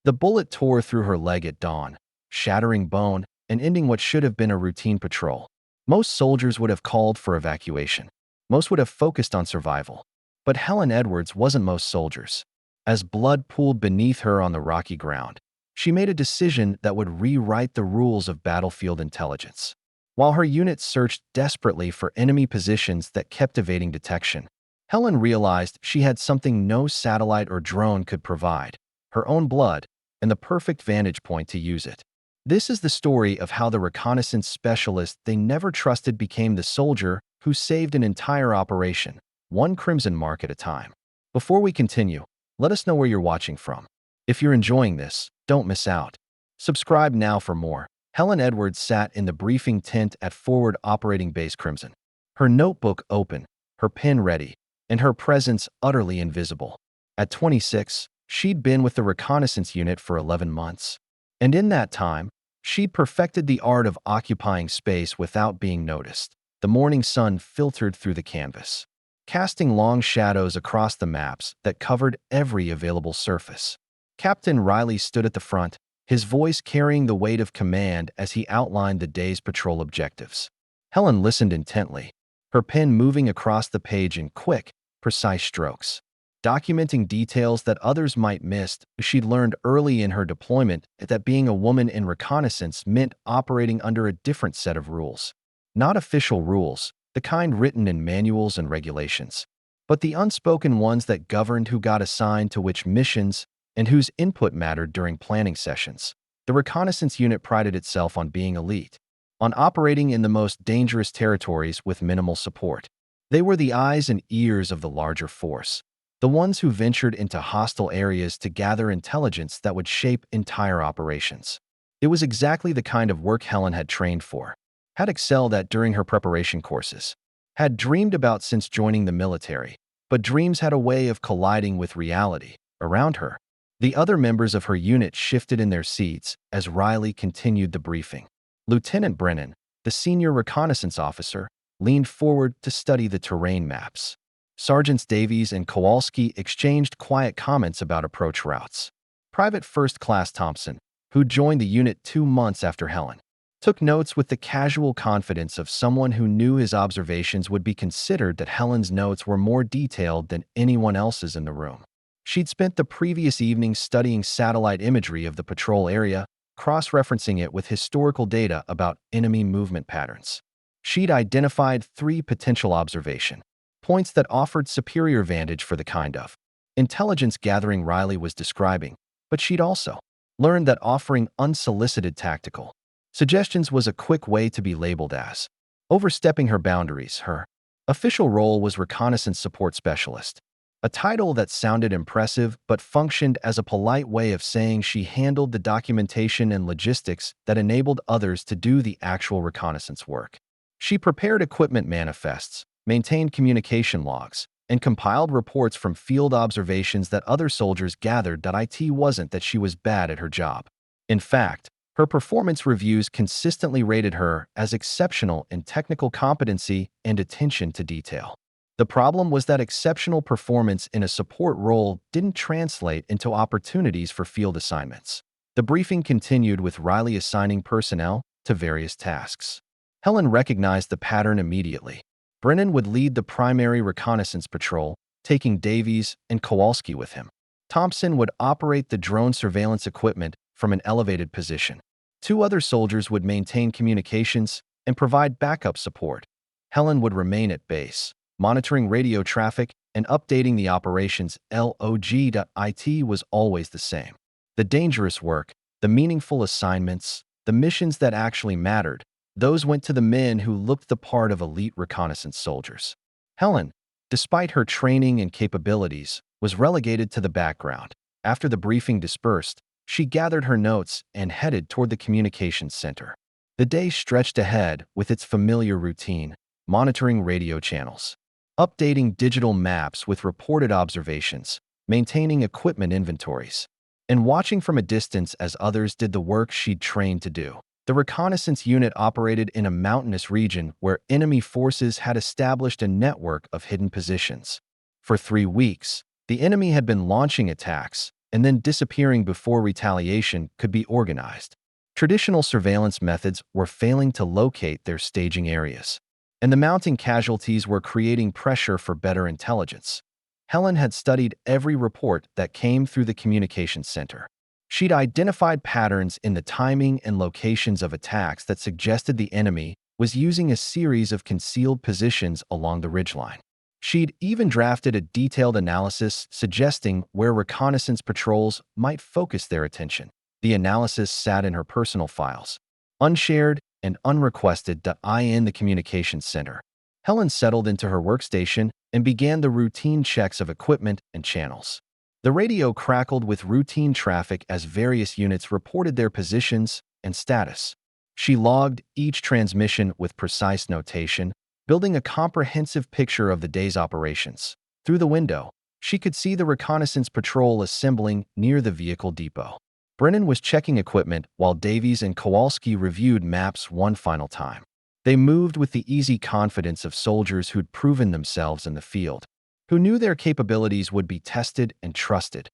The bullet tore through her leg at dawn, shattering bone and ending what should have been a routine patrol. Most soldiers would have called for evacuation. Most would have focused on survival. But Helen Edwards wasn't most soldiers. As blood pooled beneath her on the rocky ground, she made a decision that would rewrite the rules of battlefield intelligence. While her unit searched desperately for enemy positions that kept evading detection, Helen realized she had something no satellite or drone could provide: her own blood and the perfect vantage point to use it. This is the story of how the reconnaissance specialist they never trusted became the soldier who saved an entire operation, one crimson mark at a time. Before we continue, let us know where you're watching from. If you're enjoying this, don't miss out. Subscribe now for more. Helen Edwards sat in the briefing tent at Forward Operating Base Crimson, her notebook open, her pen ready, and her presence utterly invisible. At 26, she'd been with the reconnaissance unit for 11 months. And in that time, she'd perfected the art of occupying space without being noticed. The morning sun filtered through the canvas, casting long shadows across the maps that covered every available surface. Captain Riley stood at the front, his voice carrying the weight of command as he outlined the day's patrol objectives. Helen listened intently, her pen moving across the page in quick, precise strokes, documenting details that others might miss. She'd learned early in her deployment that being a woman in reconnaissance meant operating under a different set of rules. Not official rules, the kind written in manuals and regulations, but the unspoken ones that governed who got assigned to which missions and whose input mattered during planning sessions. The reconnaissance unit prided itself on being elite, on operating in the most dangerous territories with minimal support. They were the eyes and ears of the larger force, the ones who ventured into hostile areas to gather intelligence that would shape entire operations. It was exactly the kind of work Helen had trained for, had excelled at during her preparation courses, had dreamed about since joining the military, but dreams had a way of colliding with reality around her. The other members of her unit shifted in their seats as Riley continued the briefing. Lieutenant Brennan, the senior reconnaissance officer, leaned forward to study the terrain maps. Sergeants Davies and Kowalski exchanged quiet comments about approach routes. Private First Class Thompson, who joined the unit 2 months after Helen, took notes with the casual confidence of someone who knew his observations would be considered. That Helen's notes were more detailed than anyone else's in the room. She'd spent the previous evening studying satellite imagery of the patrol area, cross-referencing it with historical data about enemy movement patterns. She'd identified 3 potential observation points that offered superior vantage for the kind of intelligence gathering Riley was describing, but she'd also learned that offering unsolicited tactical suggestions was a quick way to be labeled as overstepping her boundaries. Her official role was reconnaissance support specialist, a title that sounded impressive but functioned as a polite way of saying she handled the documentation and logistics that enabled others to do the actual reconnaissance work. She prepared equipment manifests, maintained communication logs, and compiled reports from field observations that other soldiers gathered. It wasn't that she was bad at her job. In fact, her performance reviews consistently rated her as exceptional in technical competency and attention to detail. The problem was that exceptional performance in a support role didn't translate into opportunities for field assignments. The briefing continued with Riley assigning personnel to various tasks. Helen recognized the pattern immediately. Brennan would lead the primary reconnaissance patrol, taking Davies and Kowalski with him. Thompson would operate the drone surveillance equipment from an elevated position. 2 other soldiers would maintain communications and provide backup support. Helen would remain at base, monitoring radio traffic and updating the operations. Log.it was always the same. The dangerous work, the meaningful assignments, the missions that actually mattered, those went to the men who looked the part of elite reconnaissance soldiers. Helen, despite her training and capabilities, was relegated to the background. After the briefing dispersed, she gathered her notes and headed toward the communications center. The day stretched ahead with its familiar routine: monitoring radio channels, updating digital maps with reported observations, maintaining equipment inventories, and watching from a distance as others did the work she'd trained to do. The reconnaissance unit operated in a mountainous region where enemy forces had established a network of hidden positions. For 3 weeks, the enemy had been launching attacks, and then disappearing before retaliation could be organized. Traditional surveillance methods were failing to locate their staging areas, and the mounting casualties were creating pressure for better intelligence. Helen had studied every report that came through the communications center. She'd identified patterns in the timing and locations of attacks that suggested the enemy was using a series of concealed positions along the ridgeline. She'd even drafted a detailed analysis suggesting where reconnaissance patrols might focus their attention. The analysis sat in her personal files, unshared and unrequested, in the communications center. Helen settled into her workstation and began the routine checks of equipment and channels. The radio crackled with routine traffic as various units reported their positions and status. She logged each transmission with precise notation, building a comprehensive picture of the day's operations. Through the window, she could see the reconnaissance patrol assembling near the vehicle depot. Brennan was checking equipment while Davies and Kowalski reviewed maps one final time. They moved with the easy confidence of soldiers who'd proven themselves in the field, who knew their capabilities would be tested and trusted.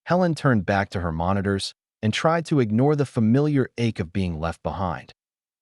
Helen turned back to her monitors and tried to ignore the familiar ache of being left behind.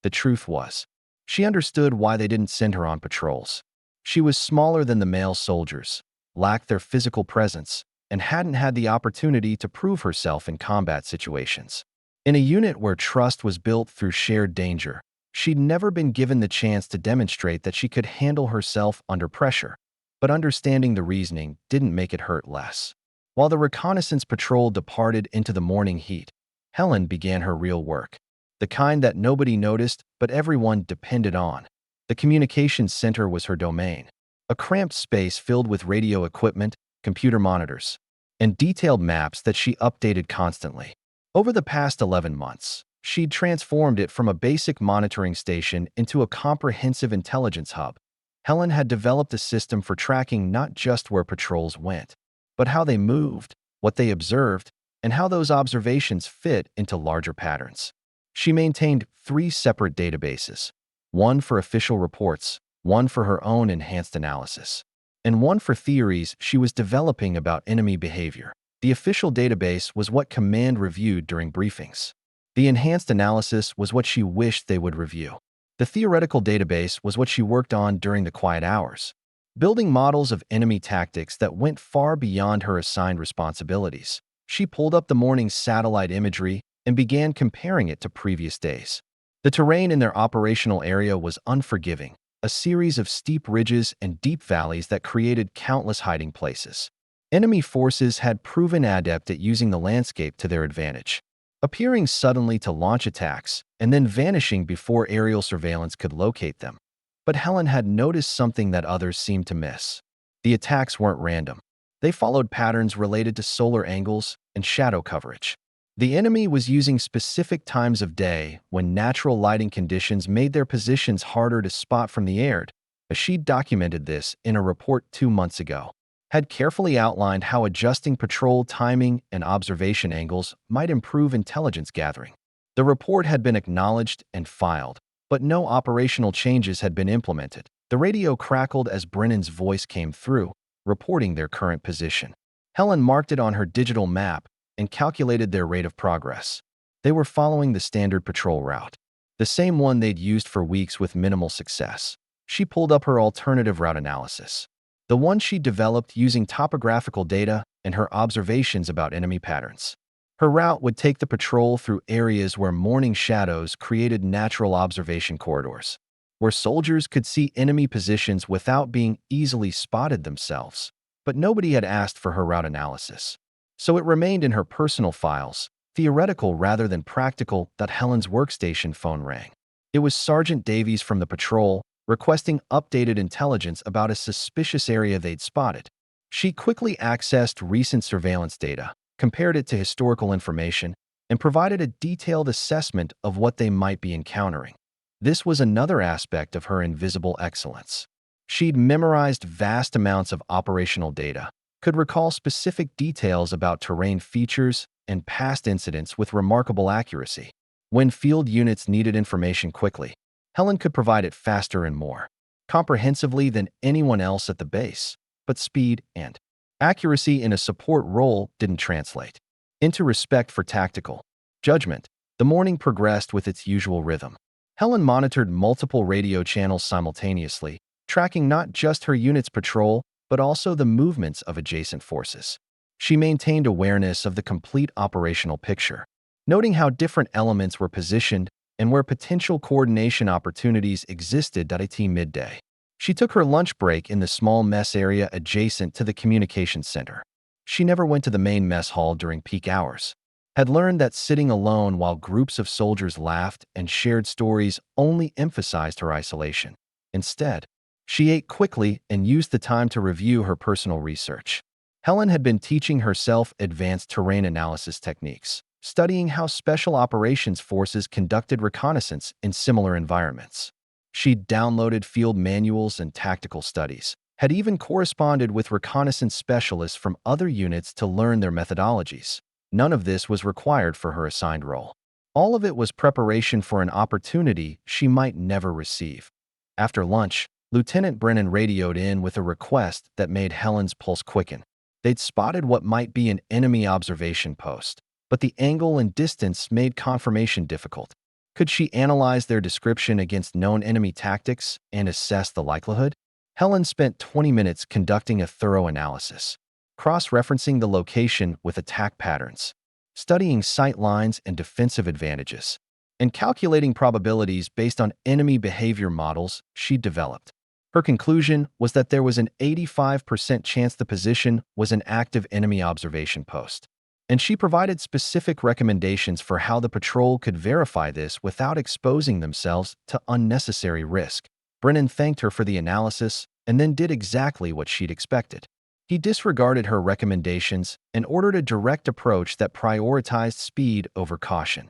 The truth was, she understood why they didn't send her on patrols. She was smaller than the male soldiers, lacked their physical presence, and hadn't had the opportunity to prove herself in combat situations. In a unit where trust was built through shared danger, she'd never been given the chance to demonstrate that she could handle herself under pressure. But understanding the reasoning didn't make it hurt less. While the reconnaissance patrol departed into the morning heat, Helen began her real work, the kind that nobody noticed but everyone depended on. The communications center was her domain, a cramped space filled with radio equipment, computer monitors, and detailed maps that she updated constantly. Over the past 11 months, she'd transformed it from a basic monitoring station into a comprehensive intelligence hub. Helen had developed a system for tracking not just where patrols went, but how they moved, what they observed, and how those observations fit into larger patterns. She maintained 3 separate databases, one for official reports, one for her own enhanced analysis, and one for theories she was developing about enemy behavior. The official database was what command reviewed during briefings. The enhanced analysis was what she wished they would review. The theoretical database was what she worked on during the quiet hours, building models of enemy tactics that went far beyond her assigned responsibilities. She pulled up the morning's satellite imagery and began comparing it to previous days. The terrain in their operational area was unforgiving, a series of steep ridges and deep valleys that created countless hiding places. Enemy forces had proven adept at using the landscape to their advantage, appearing suddenly to launch attacks and then vanishing before aerial surveillance could locate them. But Helen had noticed something that others seemed to miss. The attacks weren't random. They followed patterns related to solar angles and shadow coverage. The enemy was using specific times of day when natural lighting conditions made their positions harder to spot from the air. She'd documented this in a report 2 months ago, had carefully outlined how adjusting patrol timing and observation angles might improve intelligence gathering. The report had been acknowledged and filed, but no operational changes had been implemented. The radio crackled as Brennan's voice came through, reporting their current position. Helen marked it on her digital map and calculated their rate of progress. They were following the standard patrol route, the same one they'd used for weeks with minimal success. She pulled up her alternative route analysis, the one she developed using topographical data and her observations about enemy patterns. Her route would take the patrol through areas where morning shadows created natural observation corridors, where soldiers could see enemy positions without being easily spotted themselves. But nobody had asked for her route analysis, so it remained in her personal files, theoretical rather than practical. Helen's workstation phone rang. It was Sergeant Davies from the patrol, requesting updated intelligence about a suspicious area they'd spotted. She quickly accessed recent surveillance data, compared it to historical information, and provided a detailed assessment of what they might be encountering. This was another aspect of her invisible excellence. She'd memorized vast amounts of operational data, could recall specific details about terrain features and past incidents with remarkable accuracy. When field units needed information quickly, Helen could provide it faster and more comprehensively than anyone else at the base. But speed and accuracy in a support role didn't translate. into respect for tactical judgment. The morning progressed with its usual rhythm. Helen monitored multiple radio channels simultaneously, tracking not just her unit's patrol, but also the movements of adjacent forces. She maintained awareness of the complete operational picture, noting how different elements were positioned and where potential coordination opportunities existed at midday. She took her lunch break in the small mess area adjacent to the communications center. She never went to the main mess hall during peak hours, had learned that sitting alone while groups of soldiers laughed and shared stories only emphasized her isolation. Instead, she ate quickly and used the time to review her personal research. Helen had been teaching herself advanced terrain analysis techniques, studying how special operations forces conducted reconnaissance in similar environments. She'd downloaded field manuals and tactical studies, had even corresponded with reconnaissance specialists from other units to learn their methodologies. None of this was required for her assigned role. All of it was preparation for an opportunity she might never receive. After lunch, Lieutenant Brennan radioed in with a request that made Helen's pulse quicken. They'd spotted what might be an enemy observation post, but the angle and distance made confirmation difficult. Could she analyze their description against known enemy tactics and assess the likelihood? Helen spent 20 minutes conducting a thorough analysis, cross-referencing the location with attack patterns, studying sight lines and defensive advantages, and calculating probabilities based on enemy behavior models she'd developed. Her conclusion was that there was an 85% chance the position was an active enemy observation post, and she provided specific recommendations for how the patrol could verify this without exposing themselves to unnecessary risk. Brennan thanked her for the analysis and then did exactly what she'd expected. He disregarded her recommendations and ordered a direct approach that prioritized speed over caution.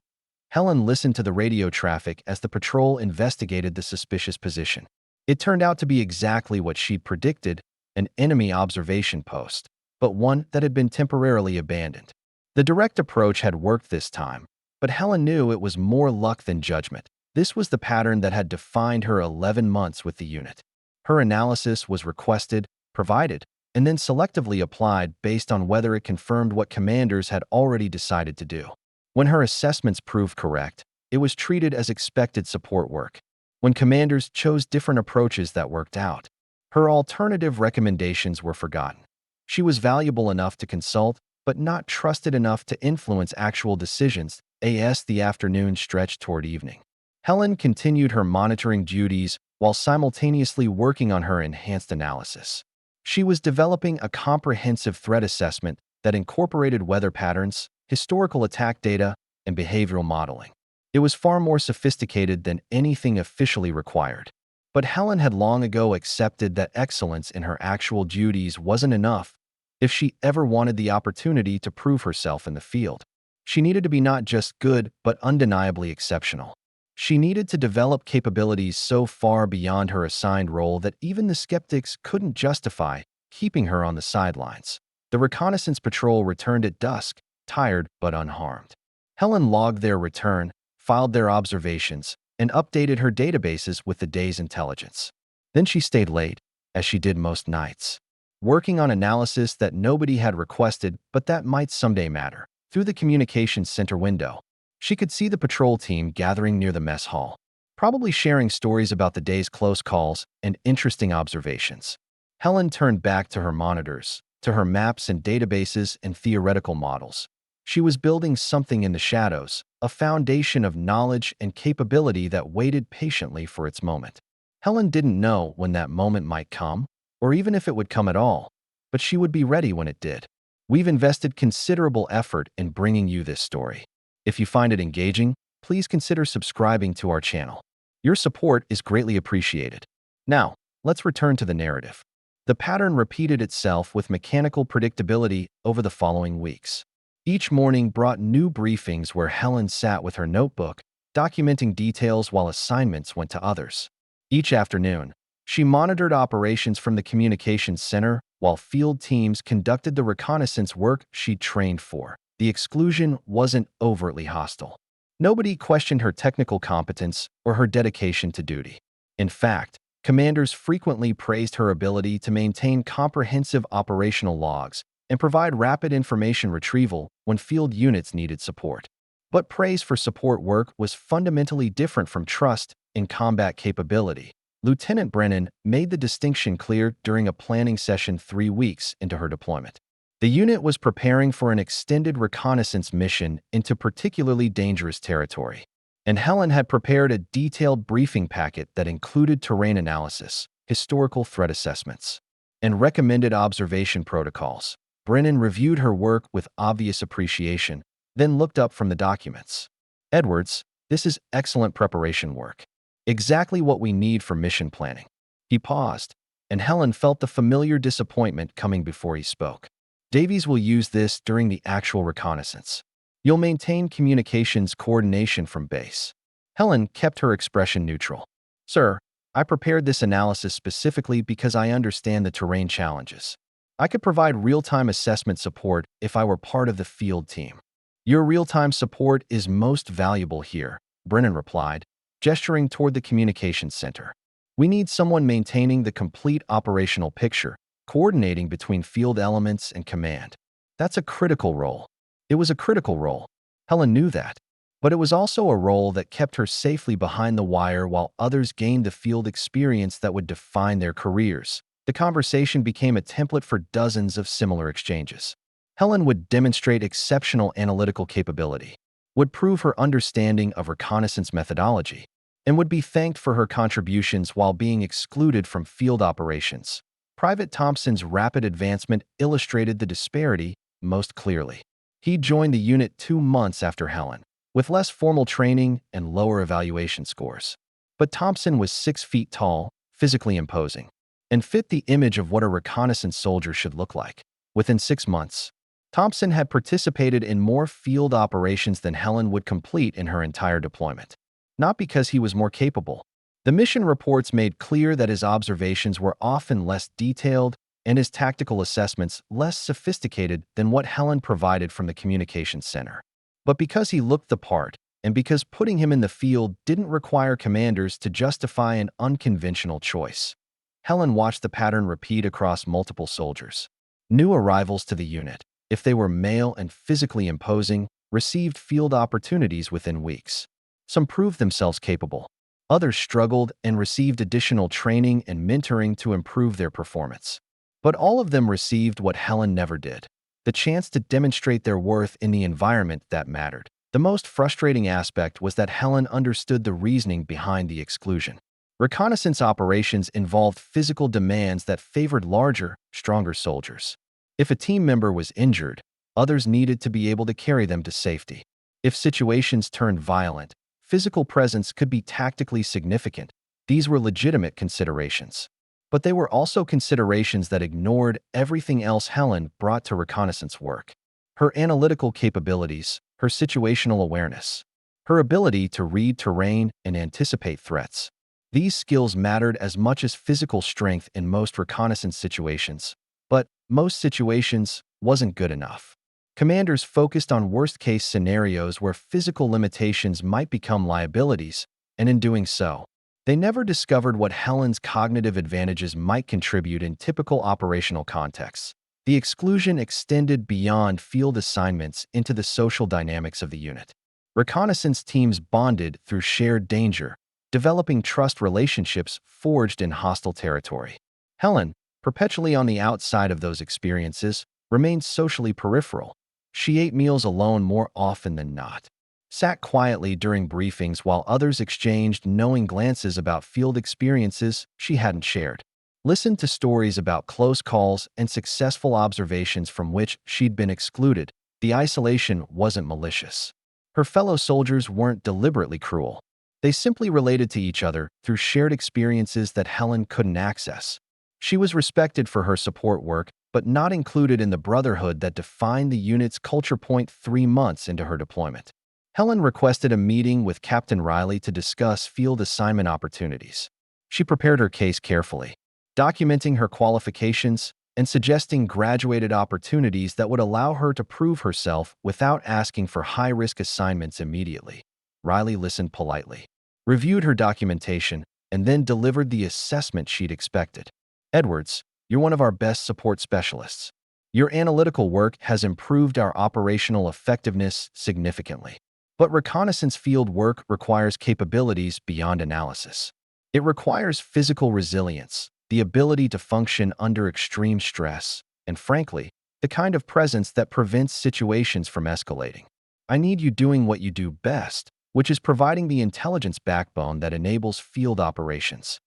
Helen listened to the radio traffic as the patrol investigated the suspicious position. It turned out to be exactly what she'd predicted, an enemy observation post, but one that had been temporarily abandoned. The direct approach had worked this time, but Helen knew it was more luck than judgment. This was the pattern that had defined her 11 months with the unit. Her analysis was requested, provided, and then selectively applied based on whether it confirmed what commanders had already decided to do. When her assessments proved correct, it was treated as expected support work. When commanders chose different approaches that worked out, her alternative recommendations were forgotten. She was valuable enough to consult, but not trusted enough to influence actual decisions. As the afternoon stretched toward evening, Helen continued her monitoring duties while simultaneously working on her enhanced analysis. She was developing a comprehensive threat assessment that incorporated weather patterns, historical attack data, and behavioral modeling. It was far more sophisticated than anything officially required. But Helen had long ago accepted that excellence in her actual duties wasn't enough if she ever wanted the opportunity to prove herself in the field. She needed to be not just good, but undeniably exceptional. She needed to develop capabilities so far beyond her assigned role that even the skeptics couldn't justify keeping her on the sidelines. The reconnaissance patrol returned at dusk, tired but unharmed. Helen logged their return, filed their observations, and updated her databases with the day's intelligence. Then she stayed late, as she did most nights, working on analysis that nobody had requested but that might someday matter. Through the communications center window, she could see the patrol team gathering near the mess hall, probably sharing stories about the day's close calls and interesting observations. Helen turned back to her monitors, to her maps and databases and theoretical models. She was building something in the shadows, a foundation of knowledge and capability that waited patiently for its moment. Helen didn't know when that moment might come, or even if it would come at all, but she would be ready when it did. We've invested considerable effort in bringing you this story. If you find it engaging, please consider subscribing to our channel. Your support is greatly appreciated. Now, let's return to the narrative. The pattern repeated itself with mechanical predictability over the following weeks. Each morning brought new briefings where Helen sat with her notebook, documenting details while assignments went to others. Each afternoon, she monitored operations from the communications center while field teams conducted the reconnaissance work she'd trained for. The exclusion wasn't overtly hostile. Nobody questioned her technical competence or her dedication to duty. In fact, commanders frequently praised her ability to maintain comprehensive operational logs and provide rapid information retrieval when field units needed support. But praise for support work was fundamentally different from trust in combat capability. Lieutenant Brennan made the distinction clear during a planning session 3 weeks into her deployment. The unit was preparing for an extended reconnaissance mission into particularly dangerous territory, and Helen had prepared a detailed briefing packet that included terrain analysis, historical threat assessments, and recommended observation protocols. Brennan reviewed her work with obvious appreciation, then looked up from the documents. "Edwards, this is excellent preparation work. Exactly what we need for mission planning." He paused, and Helen felt the familiar disappointment coming before he spoke. "Davies will use this during the actual reconnaissance. You'll maintain communications coordination from base." Helen kept her expression neutral. "Sir, I prepared this analysis specifically because I understand the terrain challenges. I could provide real-time assessment support if I were part of the field team." "Your real-time support is most valuable here," Brennan replied, gesturing toward the communications center. "We need someone maintaining the complete operational picture, coordinating between field elements and command. That's a critical role." It was a critical role. Helen knew that. But it was also a role that kept her safely behind the wire while others gained the field experience that would define their careers. The conversation became a template for dozens of similar exchanges. Helen would demonstrate exceptional analytical capability, would prove her understanding of reconnaissance methodology, and would be thanked for her contributions while being excluded from field operations. Private Thompson's rapid advancement illustrated the disparity most clearly. He joined the unit 2 months after Helen, with less formal training and lower evaluation scores. But Thompson was 6 feet tall, physically imposing, and fit the image of what a reconnaissance soldier should look like. Within 6 months, Thompson had participated in more field operations than Helen would complete in her entire deployment. Not because he was more capable. The mission reports made clear that his observations were often less detailed and his tactical assessments less sophisticated than what Helen provided from the communications center. But because he looked the part, and because putting him in the field didn't require commanders to justify an unconventional choice, Helen watched the pattern repeat across multiple soldiers. New arrivals to the unit, if they were male and physically imposing, received field opportunities within weeks. Some proved themselves capable. Others struggled and received additional training and mentoring to improve their performance. But all of them received what Helen never did: the chance to demonstrate their worth in the environment that mattered. The most frustrating aspect was that Helen understood the reasoning behind the exclusion. Reconnaissance operations involved physical demands that favored larger, stronger soldiers. If a team member was injured, others needed to be able to carry them to safety. If situations turned violent, physical presence could be tactically significant. These were legitimate considerations. But they were also considerations that ignored everything else Helen brought to reconnaissance work. Her analytical capabilities, her situational awareness, her ability to read terrain and anticipate threats. These skills mattered as much as physical strength in most reconnaissance situations. But most situations wasn't good enough. Commanders focused on worst-case scenarios where physical limitations might become liabilities, and in doing so, they never discovered what Helen's cognitive advantages might contribute in typical operational contexts. The exclusion extended beyond field assignments into the social dynamics of the unit. Reconnaissance teams bonded through shared danger, developing trust relationships forged in hostile territory. Helen, perpetually on the outside of those experiences, remained socially peripheral. She ate meals alone more often than not, sat quietly during briefings while others exchanged knowing glances about field experiences she hadn't shared, listened to stories about close calls and successful observations from which she'd been excluded. The isolation wasn't malicious. Her fellow soldiers weren't deliberately cruel. They simply related to each other through shared experiences that Helen couldn't access. She was respected for her support work, but not included in the brotherhood that defined the unit's culture. 3 months into her deployment, Helen requested a meeting with Captain Riley to discuss field assignment opportunities. She prepared her case carefully, documenting her qualifications and suggesting graduated opportunities that would allow her to prove herself without asking for high-risk assignments immediately. Riley listened politely, reviewed her documentation, and then delivered the assessment she'd expected. "Edwards, you're one of our best support specialists. Your analytical work has improved our operational effectiveness significantly. But reconnaissance field work requires capabilities beyond analysis. It requires physical resilience, the ability to function under extreme stress, and frankly, the kind of presence that prevents situations from escalating. I need you doing what you do best, which is providing the intelligence backbone that enables field operations.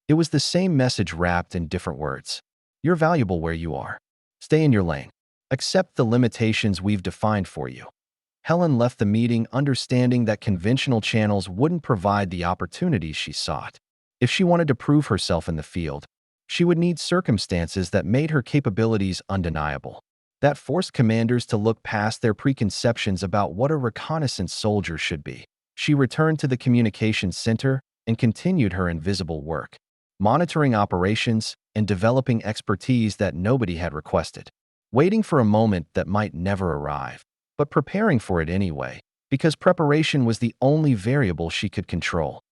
It was the same message wrapped in different words. You're valuable where you are. Stay in your lane. Accept the limitations we've defined for you. Helen left the meeting understanding that conventional channels wouldn't provide the opportunities she sought. If she wanted to prove herself in the field, she would need circumstances that made her capabilities undeniable, that forced commanders to look past their preconceptions about what a reconnaissance soldier should be. She returned to the communications center and continued her invisible work, monitoring operations and developing expertise that nobody had requested, waiting for a moment that might never arrive, but preparing for it anyway, because preparation was the only variable she could control.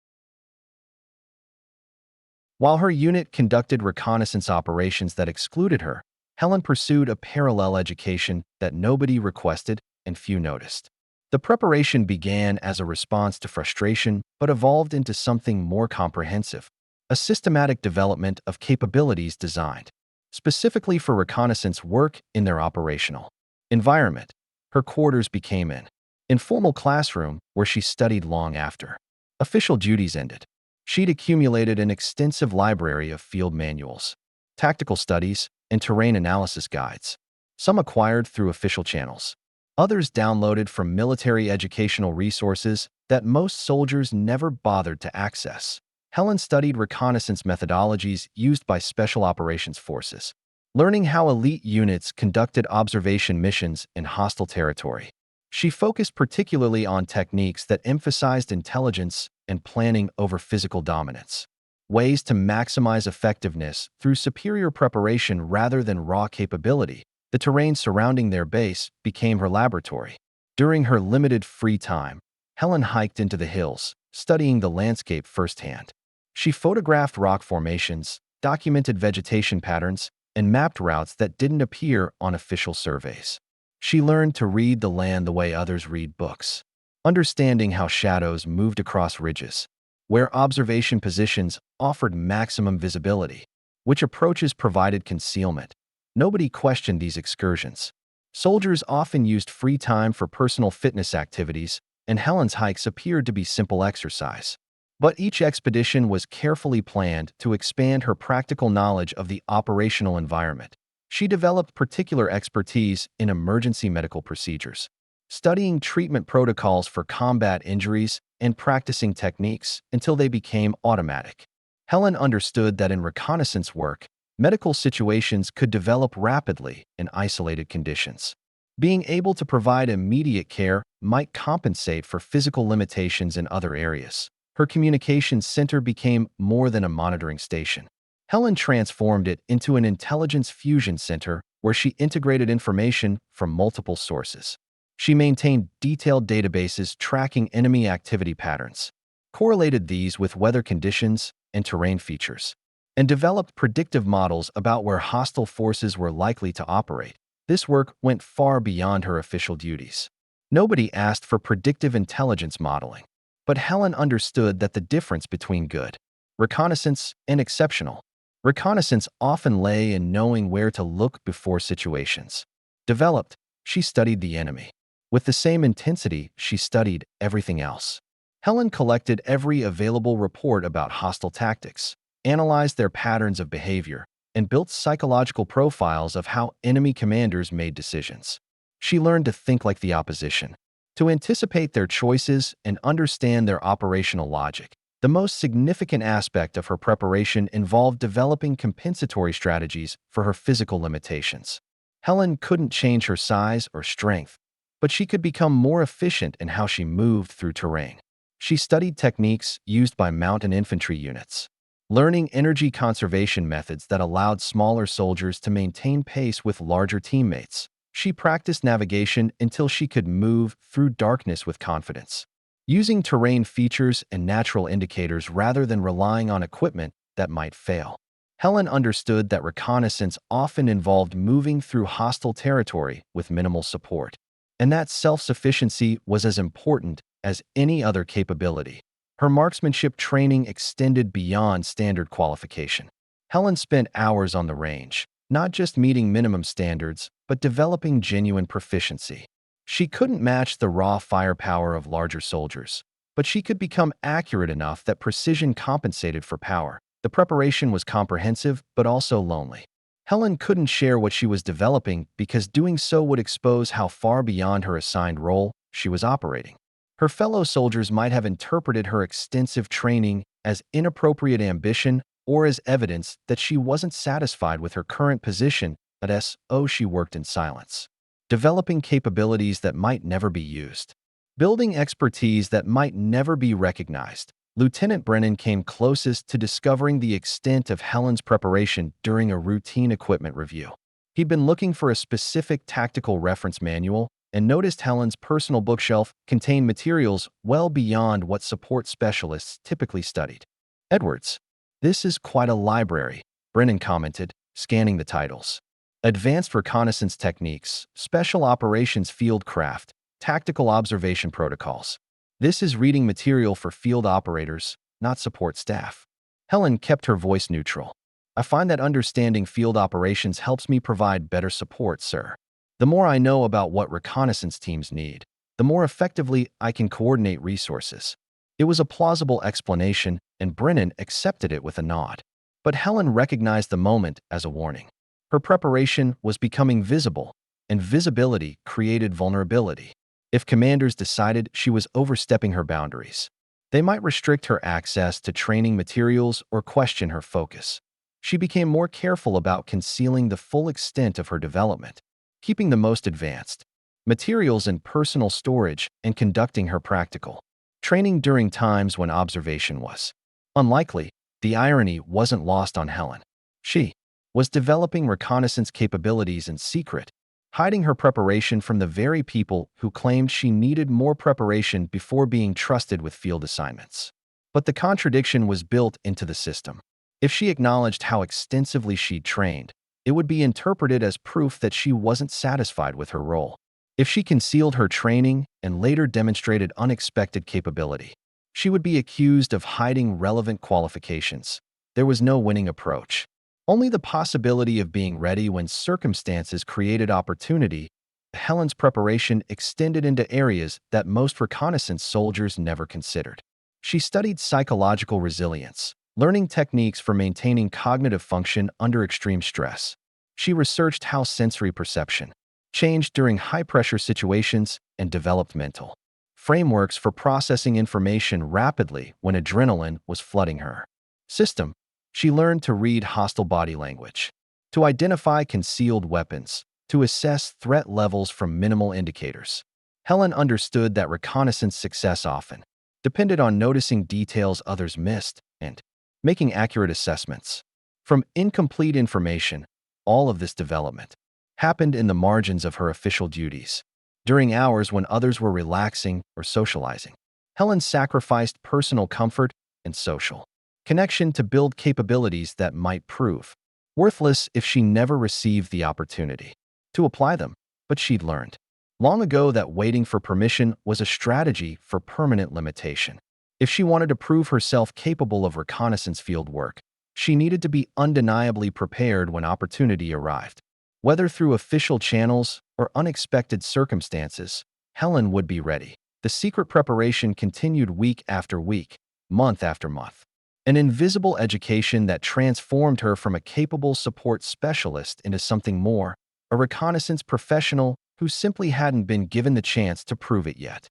While her unit conducted reconnaissance operations that excluded her, Helen pursued a parallel education that nobody requested and few noticed. The preparation began as a response to frustration but evolved into something more comprehensive, a systematic development of capabilities designed specifically for reconnaissance work in their operational environment. Her quarters became an informal classroom where she studied long after official duties ended. She'd accumulated an extensive library of field manuals, tactical studies, and terrain analysis guides, some acquired through official channels, others downloaded from military educational resources that most soldiers never bothered to access. Helen studied reconnaissance methodologies used by special operations forces, learning how elite units conducted observation missions in hostile territory. She focused particularly on techniques that emphasized intelligence and planning over physical dominance, ways to maximize effectiveness through superior preparation rather than raw capability. The terrain surrounding their base became her laboratory. During her limited free time, Helen hiked into the hills, studying the landscape firsthand. She photographed rock formations, documented vegetation patterns, and mapped routes that didn't appear on official surveys. She learned to read the land the way others read books, understanding how shadows moved across ridges, where observation positions offered maximum visibility, which approaches provided concealment. Nobody questioned these excursions. Soldiers often used free time for personal fitness activities, and Helen's hikes appeared to be simple exercise. But each expedition was carefully planned to expand her practical knowledge of the operational environment. She developed particular expertise in emergency medical procedures, studying treatment protocols for combat injuries and practicing techniques until they became automatic. Helen understood that in reconnaissance work, medical situations could develop rapidly in isolated conditions. Being able to provide immediate care might compensate for physical limitations in other areas. Her communications center became more than a monitoring station. Helen transformed it into an intelligence fusion center where she integrated information from multiple sources. She maintained detailed databases tracking enemy activity patterns, correlated these with weather conditions and terrain features, and developed predictive models about where hostile forces were likely to operate. This work went far beyond her official duties. Nobody asked for predictive intelligence modeling, but Helen understood that the difference between good reconnaissance and exceptional reconnaissance often lay in knowing where to look before situations developed. She studied the enemy with the same intensity she studied everything else. Helen collected every available report about hostile tactics, analyzed their patterns of behavior, and built psychological profiles of how enemy commanders made decisions. She learned to think like the opposition, to anticipate their choices and understand their operational logic. The most significant aspect of her preparation involved developing compensatory strategies for her physical limitations. Helen couldn't change her size or strength, but she could become more efficient in how she moved through terrain. She studied techniques used by mountain infantry units, learning energy conservation methods that allowed smaller soldiers to maintain pace with larger teammates. She practiced navigation until she could move through darkness with confidence, using terrain features and natural indicators rather than relying on equipment that might fail. Helen understood that reconnaissance often involved moving through hostile territory with minimal support, and that self-sufficiency was as important as any other capability. Her marksmanship training extended beyond standard qualification. Helen spent hours on the range, not just meeting minimum standards, but developing genuine proficiency. She couldn't match the raw firepower of larger soldiers, but she could become accurate enough that precision compensated for power. The preparation was comprehensive, but also lonely. Helen couldn't share what she was developing because doing so would expose how far beyond her assigned role she was operating. Her fellow soldiers might have interpreted her extensive training as inappropriate ambition or as evidence that she wasn't satisfied with her current position at SO. She worked in silence, developing capabilities that might never be used, building expertise that might never be recognized. Lieutenant Brennan came closest to discovering the extent of Helen's preparation during a routine equipment review. He'd been looking for a specific tactical reference manual and noticed Helen's personal bookshelf contained materials well beyond what support specialists typically studied. Edwards, this is quite a library, Brennan commented, scanning the titles. Advanced reconnaissance techniques, special operations field craft, tactical observation protocols. This is reading material for field operators, not support staff. Helen kept her voice neutral. I find that understanding field operations helps me provide better support, sir. The more I know about what reconnaissance teams need, the more effectively I can coordinate resources. It was a plausible explanation, and Brennan accepted it with a nod. But Helen recognized the moment as a warning. Her preparation was becoming visible, and visibility created vulnerability. If commanders decided she was overstepping her boundaries, they might restrict her access to training materials or question her focus. She became more careful about concealing the full extent of her development, keeping the most advanced materials in personal storage and conducting her practical training during times when observation was unlikely. The irony wasn't lost on Helen. She was developing reconnaissance capabilities in secret, hiding her preparation from the very people who claimed she needed more preparation before being trusted with field assignments. But the contradiction was built into the system. If she acknowledged how extensively she'd trained, it would be interpreted as proof that she wasn't satisfied with her role. If she concealed her training and later demonstrated unexpected capability, she would be accused of hiding relevant qualifications. There was no winning approach. Only the possibility of being ready when circumstances created opportunity. Helen's preparation extended into areas that most reconnaissance soldiers never considered. She studied psychological resilience, learning techniques for maintaining cognitive function under extreme stress. She researched how sensory perception changed during high-pressure situations and developed mental frameworks for processing information rapidly when adrenaline was flooding her system. She learned to read hostile body language, to identify concealed weapons, to assess threat levels from minimal indicators. Helen understood that reconnaissance success often depended on noticing details others missed and making accurate assessments. From incomplete information, all of this development happened in the margins of her official duties. During hours when others were relaxing or socializing, Helen sacrificed personal comfort and social connection to build capabilities that might prove worthless if she never received the opportunity to apply them. But she'd learned long ago that waiting for permission was a strategy for permanent limitation. If she wanted to prove herself capable of reconnaissance field work, she needed to be undeniably prepared when opportunity arrived. Whether through official channels or unexpected circumstances, Helen would be ready. The secret preparation continued week after week, month after month. An invisible education that transformed her from a capable support specialist into something more, a reconnaissance professional who simply hadn't been given the chance to prove it yet.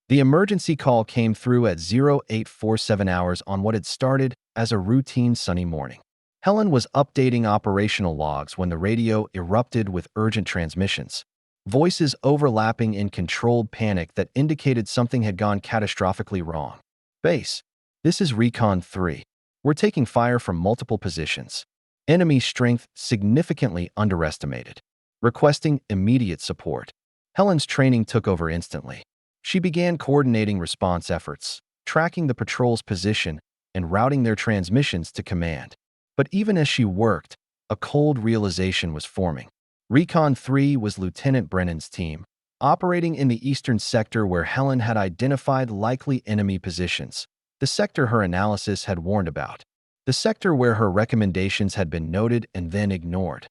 The emergency call came through at 0847 hours on what had started as a routine sunny morning. Helen was updating operational logs when the radio erupted with urgent transmissions, voices overlapping in controlled panic that indicated something had gone catastrophically wrong. Base, this is Recon 3. We're taking fire from multiple positions. Enemy strength significantly underestimated. Requesting immediate support. Helen's training took over instantly. She began coordinating response efforts, tracking the patrol's position, and routing their transmissions to command. But even as she worked, a cold realization was forming. Recon 3 was Lieutenant Brennan's team, operating in the eastern sector where Helen had identified likely enemy positions, the sector her analysis had warned about, the sector where her recommendations had been noted and then ignored.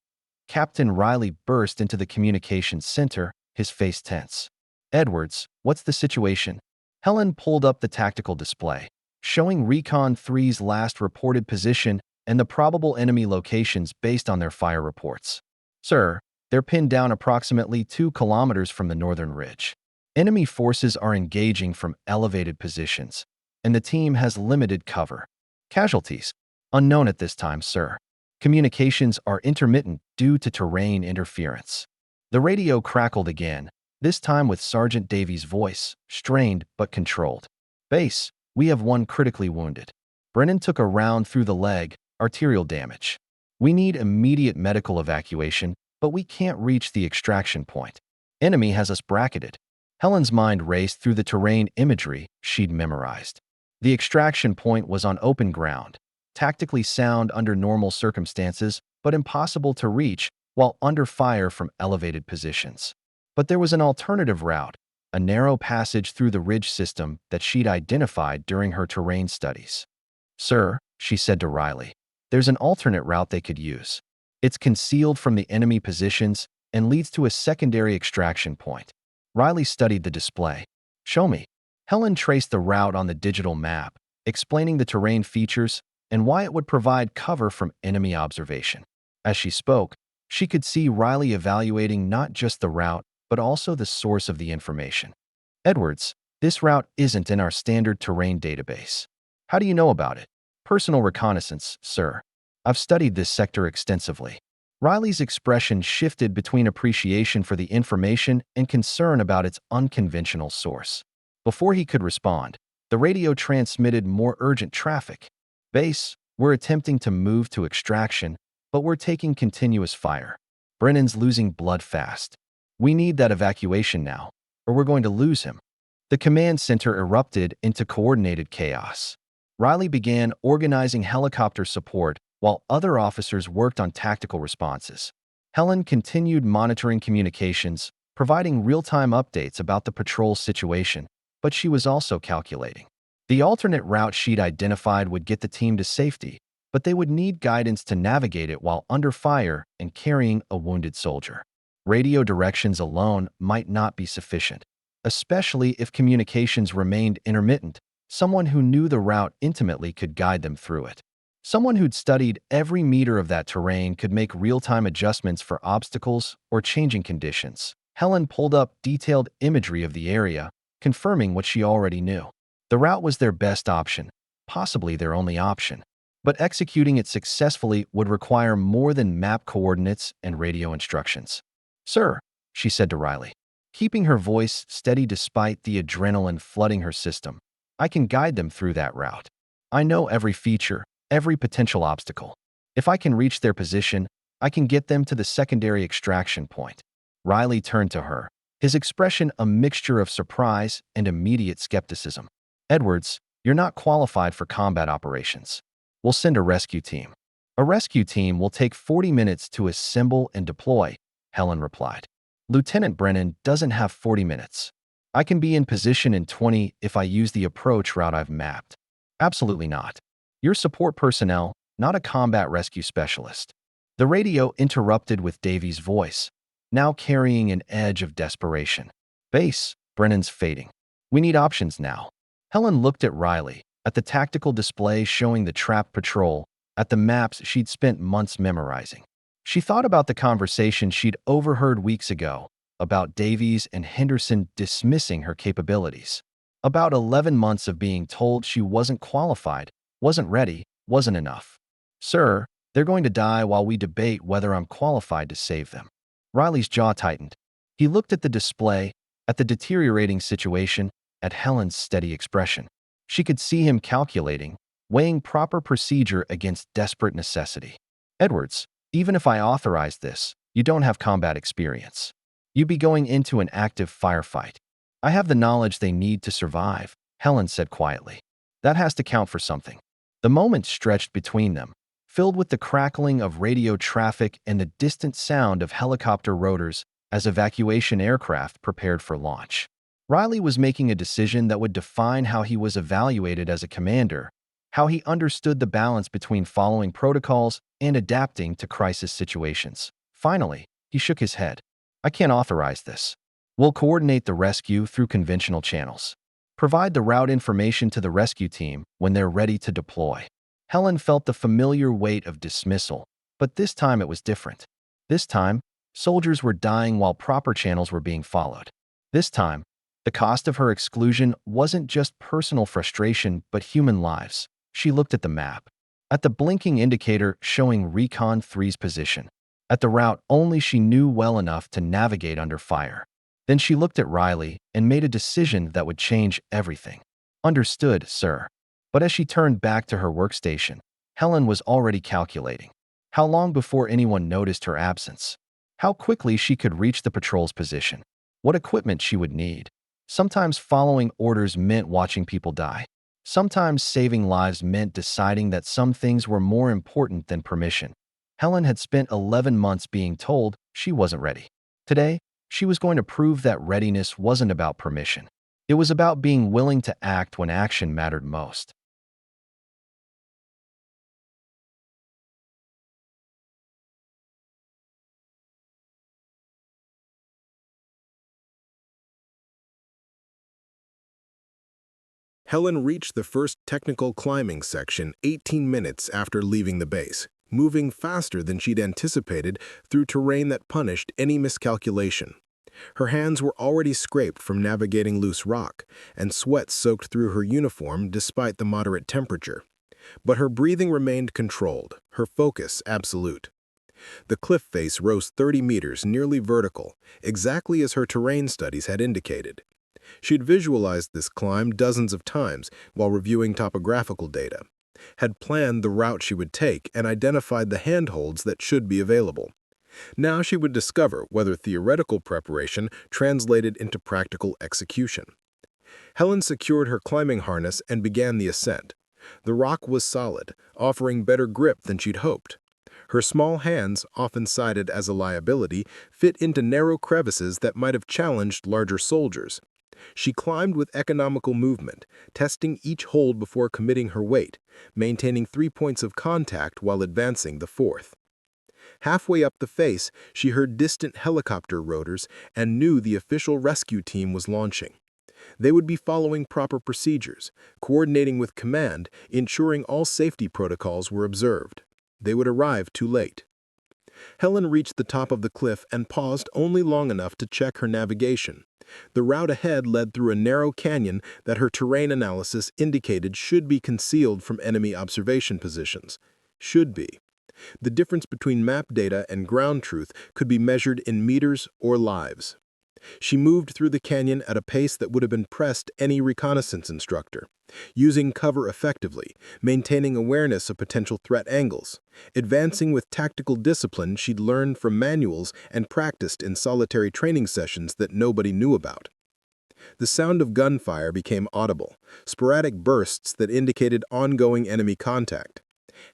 Captain Riley burst into the communications center, his face tense. "Edwards, what's the situation?" Helen pulled up the tactical display, showing Recon 3's last reported position and the probable enemy locations based on their fire reports. "Sir, they're pinned down approximately 2 kilometers from the northern ridge. Enemy forces are engaging from elevated positions, and the team has limited cover. Casualties? Unknown at this time, sir. Communications are intermittent due to terrain interference." The radio crackled again, this time with Sergeant Davies' voice, strained but controlled. "Base, we have one critically wounded. Brennan took a round through the leg, arterial damage. We need immediate medical evacuation, but we can't reach the extraction point. Enemy has us bracketed." Helen's mind raced through the terrain imagery she'd memorized. The extraction point was on open ground, tactically sound under normal circumstances, but impossible to reach while under fire from elevated positions. But there was an alternative route, a narrow passage through the ridge system that she'd identified during her terrain studies. "Sir," she said to Riley, "there's an alternate route they could use. It's concealed from the enemy positions and leads to a secondary extraction point." Riley studied the display. "Show me." Helen traced the route on the digital map, explaining the terrain features and why it would provide cover from enemy observation. As she spoke, she could see Riley evaluating not just the route, but also the source of the information. "Edwards, this route isn't in our standard terrain database. How do you know about it?" "Personal reconnaissance, sir. I've studied this sector extensively." Riley's expression shifted between appreciation for the information and concern about its unconventional source. Before he could respond, the radio transmitted more urgent traffic. "Base, we're attempting to move to extraction, but we're taking continuous fire. Brennan's losing blood fast. We need that evacuation now, or we're going to lose him." The command center erupted into coordinated chaos. Riley began organizing helicopter support while other officers worked on tactical responses. Helen continued monitoring communications, providing real-time updates about the patrol situation, but she was also calculating. The alternate route she'd identified would get the team to safety, but they would need guidance to navigate it while under fire and carrying a wounded soldier. Radio directions alone might not be sufficient, especially if communications remained intermittent. Someone who knew the route intimately could guide them through it. Someone who'd studied every meter of that terrain could make real-time adjustments for obstacles or changing conditions. Helen pulled up detailed imagery of the area, confirming what she already knew. The route was their best option, possibly their only option. But executing it successfully would require more than map coordinates and radio instructions. "Sir," she said to Riley, keeping her voice steady despite the adrenaline flooding her system, "I can guide them through that route. I know every feature, every potential obstacle. If I can reach their position, I can get them to the secondary extraction point." Riley turned to her, his expression a mixture of surprise and immediate skepticism. "Edwards, you're not qualified for combat operations. We'll send a rescue team." "A rescue team will take 40 minutes to assemble and deploy," Helen replied. "Lieutenant Brennan doesn't have 40 minutes. I can be in position in 20 if I use the approach route I've mapped." "Absolutely not. You're support personnel, not a combat rescue specialist." The radio interrupted with Davies' voice, now carrying an edge of desperation. "Base, Brennan's fading. We need options now." Helen looked at Riley, at the tactical display showing the trap patrol, at the maps she'd spent months memorizing. She thought about the conversation she'd overheard weeks ago, about Davies and Henderson dismissing her capabilities. About 11 months of being told she wasn't qualified, wasn't ready, wasn't enough. "Sir, they're going to die while we debate whether I'm qualified to save them." Riley's jaw tightened. He looked at the display, at the deteriorating situation, at Helen's steady expression. She could see him calculating, weighing proper procedure against desperate necessity. "Edwards, even if I authorize this, you don't have combat experience. You'd be going into an active firefight." "I have the knowledge they need to survive," Helen said quietly. "That has to count for something." The moment stretched between them, filled with the crackling of radio traffic and the distant sound of helicopter rotors as evacuation aircraft prepared for launch. Riley was making a decision that would define how he was evaluated as a commander, how he understood the balance between following protocols and adapting to crisis situations. Finally, he shook his head. I can't authorize this. We'll coordinate the rescue through conventional channels. Provide the route information to the rescue team when they're ready to deploy. Helen felt the familiar weight of dismissal, but this time it was different. This time, soldiers were dying while proper channels were being followed. This time, the cost of her exclusion wasn't just personal frustration, but human lives. She looked at the map, at the blinking indicator showing Recon 3's position, at the route only she knew well enough to navigate under fire. Then she looked at Riley and made a decision that would change everything. Understood, sir. But as she turned back to her workstation, Helen was already calculating. How long before anyone noticed her absence? How quickly she could reach the patrol's position? What equipment she would need? Sometimes following orders meant watching people die. Sometimes saving lives meant deciding that some things were more important than permission. Helen had spent 11 months being told she wasn't ready. Today, she was going to prove that readiness wasn't about permission. It was about being willing to act when action mattered most. Helen reached the first technical climbing section 18 minutes after leaving the base, moving faster than she'd anticipated through terrain that punished any miscalculation. Her hands were already scraped from navigating loose rock, and sweat soaked through her uniform despite the moderate temperature. But her breathing remained controlled, her focus absolute. The cliff face rose 30 meters, nearly vertical, exactly as her terrain studies had indicated. She'd visualized this climb dozens of times while reviewing topographical data, had planned the route she would take, and identified the handholds that should be available. Now she would discover whether theoretical preparation translated into practical execution. Helen secured her climbing harness and began the ascent. The rock was solid, offering better grip than she'd hoped. Her small hands, often cited as a liability, fit into narrow crevices that might have challenged larger soldiers. She climbed with economical movement, testing each hold before committing her weight, maintaining 3 points of contact while advancing the fourth. Halfway up the face, she heard distant helicopter rotors and knew the official rescue team was launching. They would be following proper procedures, coordinating with command, ensuring all safety protocols were observed. They would arrive too late. Helen reached the top of the cliff and paused only long enough to check her navigation. The route ahead led through a narrow canyon that her terrain analysis indicated should be concealed from enemy observation positions. Should be. The difference between map data and ground truth could be measured in meters or lives. She moved through the canyon at a pace that would have impressed any reconnaissance instructor, using cover effectively, maintaining awareness of potential threat angles, advancing with tactical discipline she'd learned from manuals and practiced in solitary training sessions that nobody knew about. The sound of gunfire became audible, sporadic bursts that indicated ongoing enemy contact.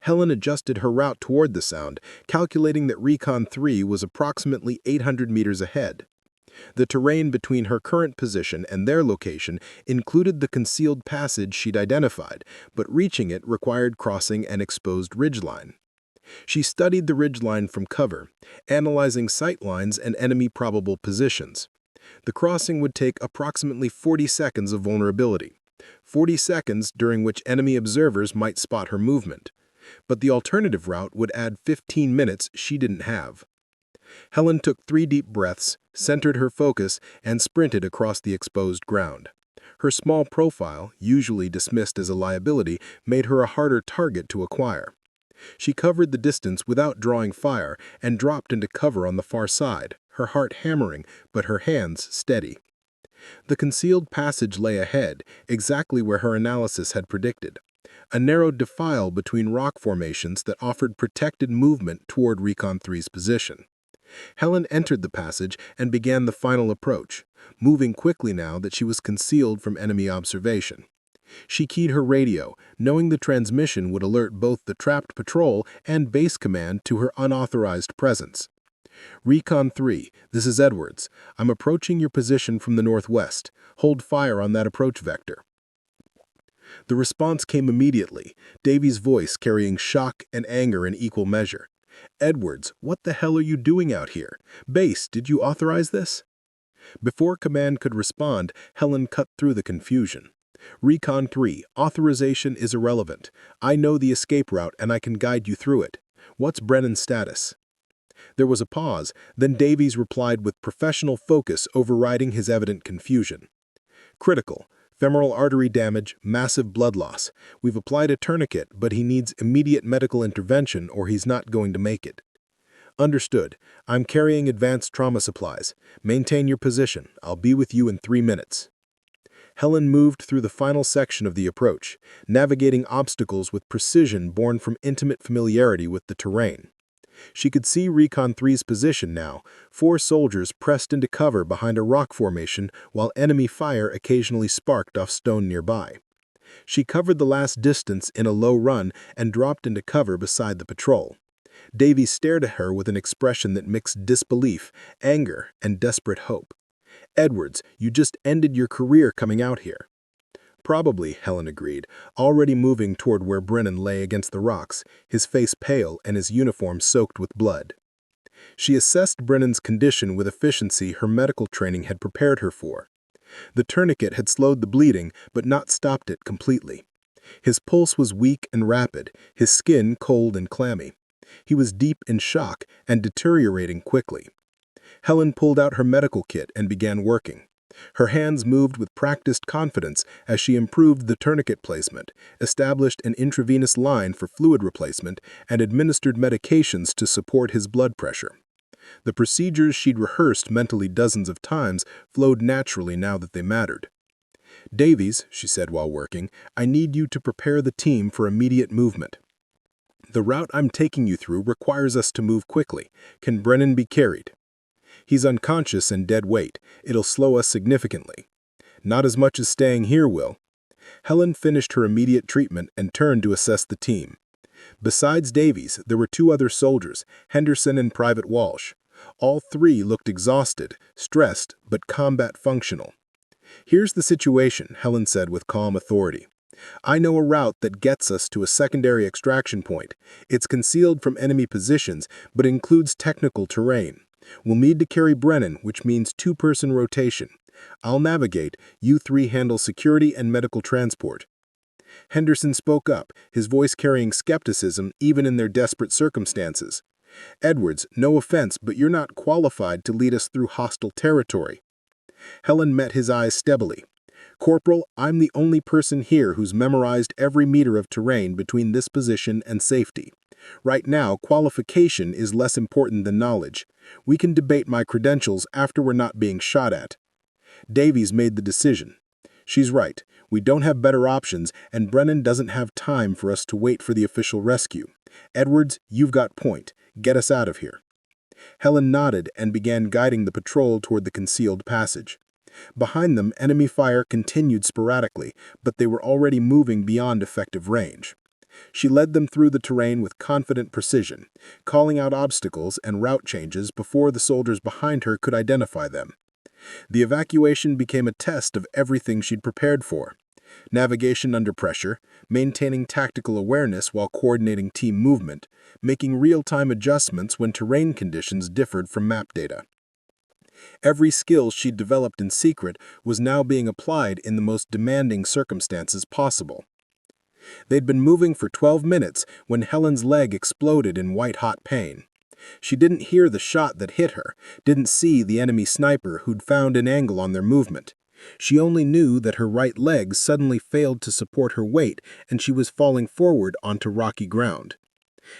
Helen adjusted her route toward the sound, calculating that Recon 3 was approximately 800 meters ahead. The terrain between her current position and their location included the concealed passage she'd identified, but reaching it required crossing an exposed ridgeline. She studied the ridgeline from cover, analyzing sight lines and enemy probable positions. The crossing would take approximately 40 seconds of vulnerability, 40 seconds during which enemy observers might spot her movement. But the alternative route would add 15 minutes she didn't have. Helen took 3 deep breaths, centered her focus, and sprinted across the exposed ground. Her small profile, usually dismissed as a liability, made her a harder target to acquire. She covered the distance without drawing fire and dropped into cover on the far side, her heart hammering but her hands steady. The concealed passage lay ahead, exactly where her analysis had predicted. A narrow defile between rock formations that offered protected movement toward Recon 3's position. Helen entered the passage and began the final approach, moving quickly now that she was concealed from enemy observation. She keyed her radio, knowing the transmission would alert both the trapped patrol and base command to her unauthorized presence. Recon 3, this is Edwards. I'm approaching your position from the northwest. Hold fire on that approach vector. The response came immediately, Davy's voice carrying shock and anger in equal measure. Edwards, what the hell are you doing out here? Base, did you authorize this? Before command could respond, Helen cut through the confusion. Recon 3, authorization is irrelevant. I know the escape route and I can guide you through it. What's Brennan's status? There was a pause, then Davies replied with professional focus overriding his evident confusion. Critical. Femoral artery damage, massive blood loss. We've applied a tourniquet, but he needs immediate medical intervention or he's not going to make it. Understood. I'm carrying advanced trauma supplies. Maintain your position. I'll be with you in 3 minutes. Helen moved through the final section of the approach, navigating obstacles with precision born from intimate familiarity with the terrain. She could see Recon 3's position now, 4 soldiers pressed into cover behind a rock formation while enemy fire occasionally sparked off stone nearby. She covered the last distance in a low run and dropped into cover beside the patrol. Davies stared at her with an expression that mixed disbelief, anger, and desperate hope. Edwards, you just ended your career coming out here. Probably, Helen agreed, already moving toward where Brennan lay against the rocks, his face pale and his uniform soaked with blood. She assessed Brennan's condition with efficiency her medical training had prepared her for. The tourniquet had slowed the bleeding, but not stopped it completely. His pulse was weak and rapid, his skin cold and clammy. He was deep in shock and deteriorating quickly. Helen pulled out her medical kit and began working. Her hands moved with practiced confidence as she improved the tourniquet placement, established an intravenous line for fluid replacement, and administered medications to support his blood pressure. The procedures she'd rehearsed mentally dozens of times flowed naturally now that they mattered. Davies, she said while working, I need you to prepare the team for immediate movement. The route I'm taking you through requires us to move quickly. Can Brennan be carried? He's unconscious and dead weight. It'll slow us significantly. Not as much as staying here will. Helen finished her immediate treatment and turned to assess the team. Besides Davies, there were 2 other soldiers, Henderson and Private Walsh. All 3 looked exhausted, stressed, but combat functional. Here's the situation, Helen said with calm authority. I know a route that gets us to a secondary extraction point. It's concealed from enemy positions, but includes technical terrain. We'll need to carry Brennan, which means 2-person rotation. I'll navigate, you 3 handle security and medical transport. Henderson spoke up, his voice carrying skepticism even in their desperate circumstances. Edwards, no offense, but you're not qualified to lead us through hostile territory. Helen met his eyes steadily. Corporal, I'm the only person here who's memorized every meter of terrain between this position and safety. Right now, qualification is less important than knowledge. We can debate my credentials after we're not being shot at. Davies made the decision. She's right. We don't have better options, and Brennan doesn't have time for us to wait for the official rescue. Edwards, you've got point. Get us out of here. Helen nodded and began guiding the patrol toward the concealed passage. Behind them, enemy fire continued sporadically, but they were already moving beyond effective range. She led them through the terrain with confident precision, calling out obstacles and route changes before the soldiers behind her could identify them. The evacuation became a test of everything she'd prepared for. Navigation under pressure, maintaining tactical awareness while coordinating team movement, making real-time adjustments when terrain conditions differed from map data. Every skill she'd developed in secret was now being applied in the most demanding circumstances possible. They'd been moving for 12 minutes when Helen's leg exploded in white-hot pain. She didn't hear the shot that hit her, didn't see the enemy sniper who'd found an angle on their movement. She only knew that her right leg suddenly failed to support her weight and she was falling forward onto rocky ground.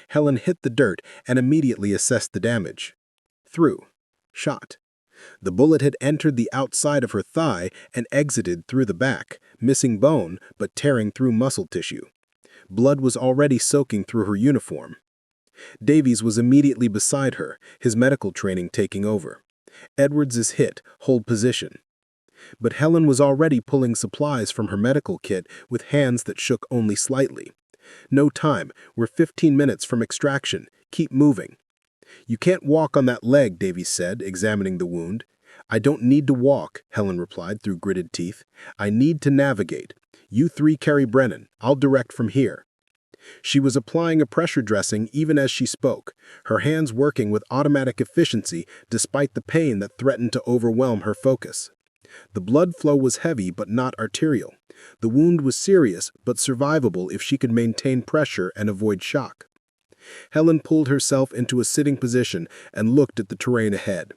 Helen hit the dirt and immediately assessed the damage. Through. Shot. The bullet had entered the outside of her thigh and exited through the back, missing bone but tearing through muscle tissue. Blood was already soaking through her uniform. Davies was immediately beside her, his medical training taking over. Edwards is hit. Hold position. But Helen was already pulling supplies from her medical kit with hands that shook only slightly. "No time. We're 15 minutes from extraction. Keep moving." "You can't walk on that leg," Davies said, examining the wound. "I don't need to walk," Helen replied through gritted teeth. "I need to navigate. You three carry Brennan. I'll direct from here." She was applying a pressure dressing even as she spoke, her hands working with automatic efficiency despite the pain that threatened to overwhelm her focus. The blood flow was heavy but not arterial. The wound was serious but survivable if she could maintain pressure and avoid shock. Helen pulled herself into a sitting position and looked at the terrain ahead.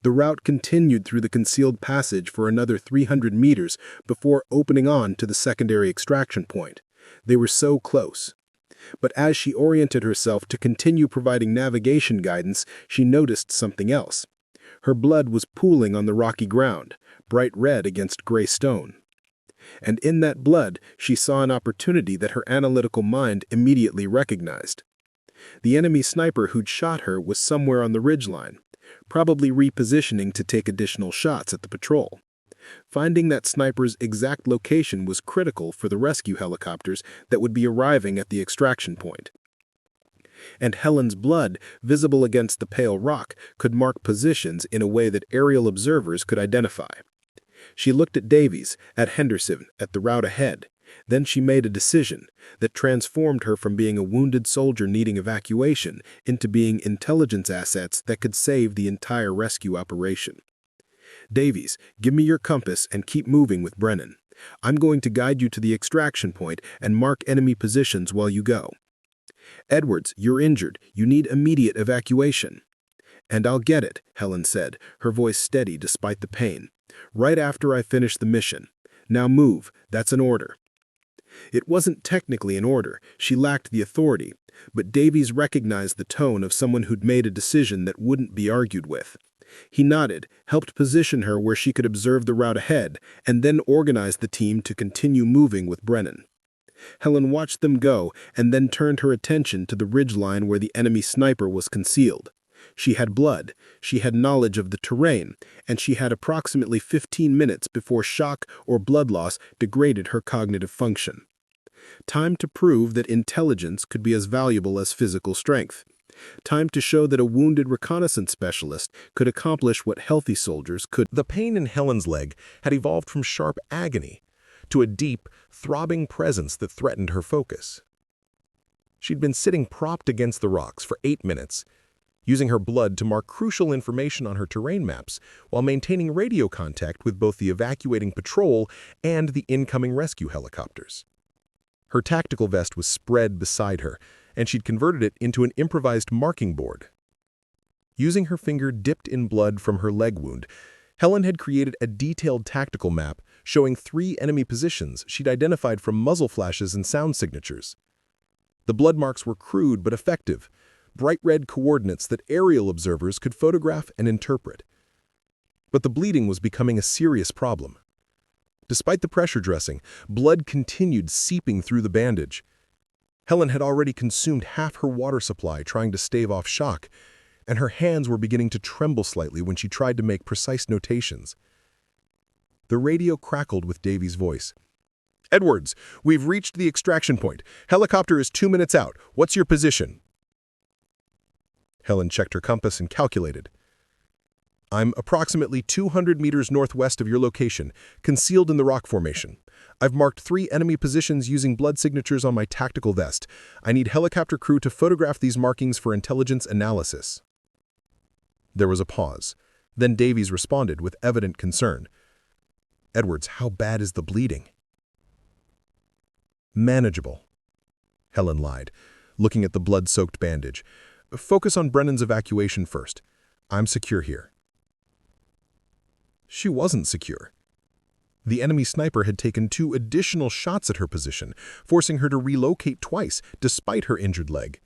The route continued through the concealed passage for another 300 meters before opening on to the secondary extraction point. They were so close. But as she oriented herself to continue providing navigation guidance, she noticed something else. Her blood was pooling on the rocky ground, bright red against gray stone. And in that blood, she saw an opportunity that her analytical mind immediately recognized. The enemy sniper who'd shot her was somewhere on the ridgeline, probably repositioning to take additional shots at the patrol. Finding that sniper's exact location was critical for the rescue helicopters that would be arriving at the extraction point. And Helen's blood, visible against the pale rock, could mark positions in a way that aerial observers could identify. She looked at Davies, at Henderson, at the route ahead. Then she made a decision that transformed her from being a wounded soldier needing evacuation into being intelligence assets that could save the entire rescue operation. "Davies, give me your compass and keep moving with Brennan. I'm going to guide you to the extraction point and mark enemy positions while you go." "Edwards, you're injured. You need immediate evacuation." "And I'll get it," Helen said, her voice steady despite the pain. "Right after I finish the mission. Now move. That's an order." It wasn't technically an order. She lacked the authority. But Davies recognized the tone of someone who'd made a decision that wouldn't be argued with. He nodded, helped position her where she could observe the route ahead, and then organized the team to continue moving with Brennan. Helen watched them go and then turned her attention to the ridgeline where the enemy sniper was concealed. She had blood, she had knowledge of the terrain, and she had approximately 15 minutes before shock or blood loss degraded her cognitive function. Time to prove that intelligence could be as valuable as physical strength. Time to show that a wounded reconnaissance specialist could accomplish what healthy soldiers could. The pain in Helen's leg had evolved from sharp agony to a deep, throbbing presence that threatened her focus. She'd been sitting propped against the rocks for 8 minutes, using her blood to mark crucial information on her terrain maps while maintaining radio contact with both the evacuating patrol and the incoming rescue helicopters. Her tactical vest was spread beside her, and she'd converted it into an improvised marking board. Using her finger dipped in blood from her leg wound, Helen had created a detailed tactical map showing 3 enemy positions she'd identified from muzzle flashes and sound signatures. The blood marks were crude but effective, bright red coordinates that aerial observers could photograph and interpret. But the bleeding was becoming a serious problem. Despite the pressure dressing, blood continued seeping through the bandage. Helen had already consumed half her water supply trying to stave off shock, and her hands were beginning to tremble slightly when she tried to make precise notations. The radio crackled with Davies' voice. "Edwards, we've reached the extraction point. Helicopter is 2 minutes out. What's your position?" Helen checked her compass and calculated. "I'm approximately 200 meters northwest of your location, concealed in the rock formation. I've marked 3 enemy positions using blood signatures on my tactical vest. I need helicopter crew to photograph these markings for intelligence analysis." There was a pause. Then Davies responded with evident concern. "Edwards, how bad is the bleeding?" "Manageable," Helen lied, looking at the blood-soaked bandage. "Focus on Brennan's evacuation first. I'm secure here." She wasn't secure. The enemy sniper had taken 2 additional shots at her position, forcing her to relocate twice despite her injured leg.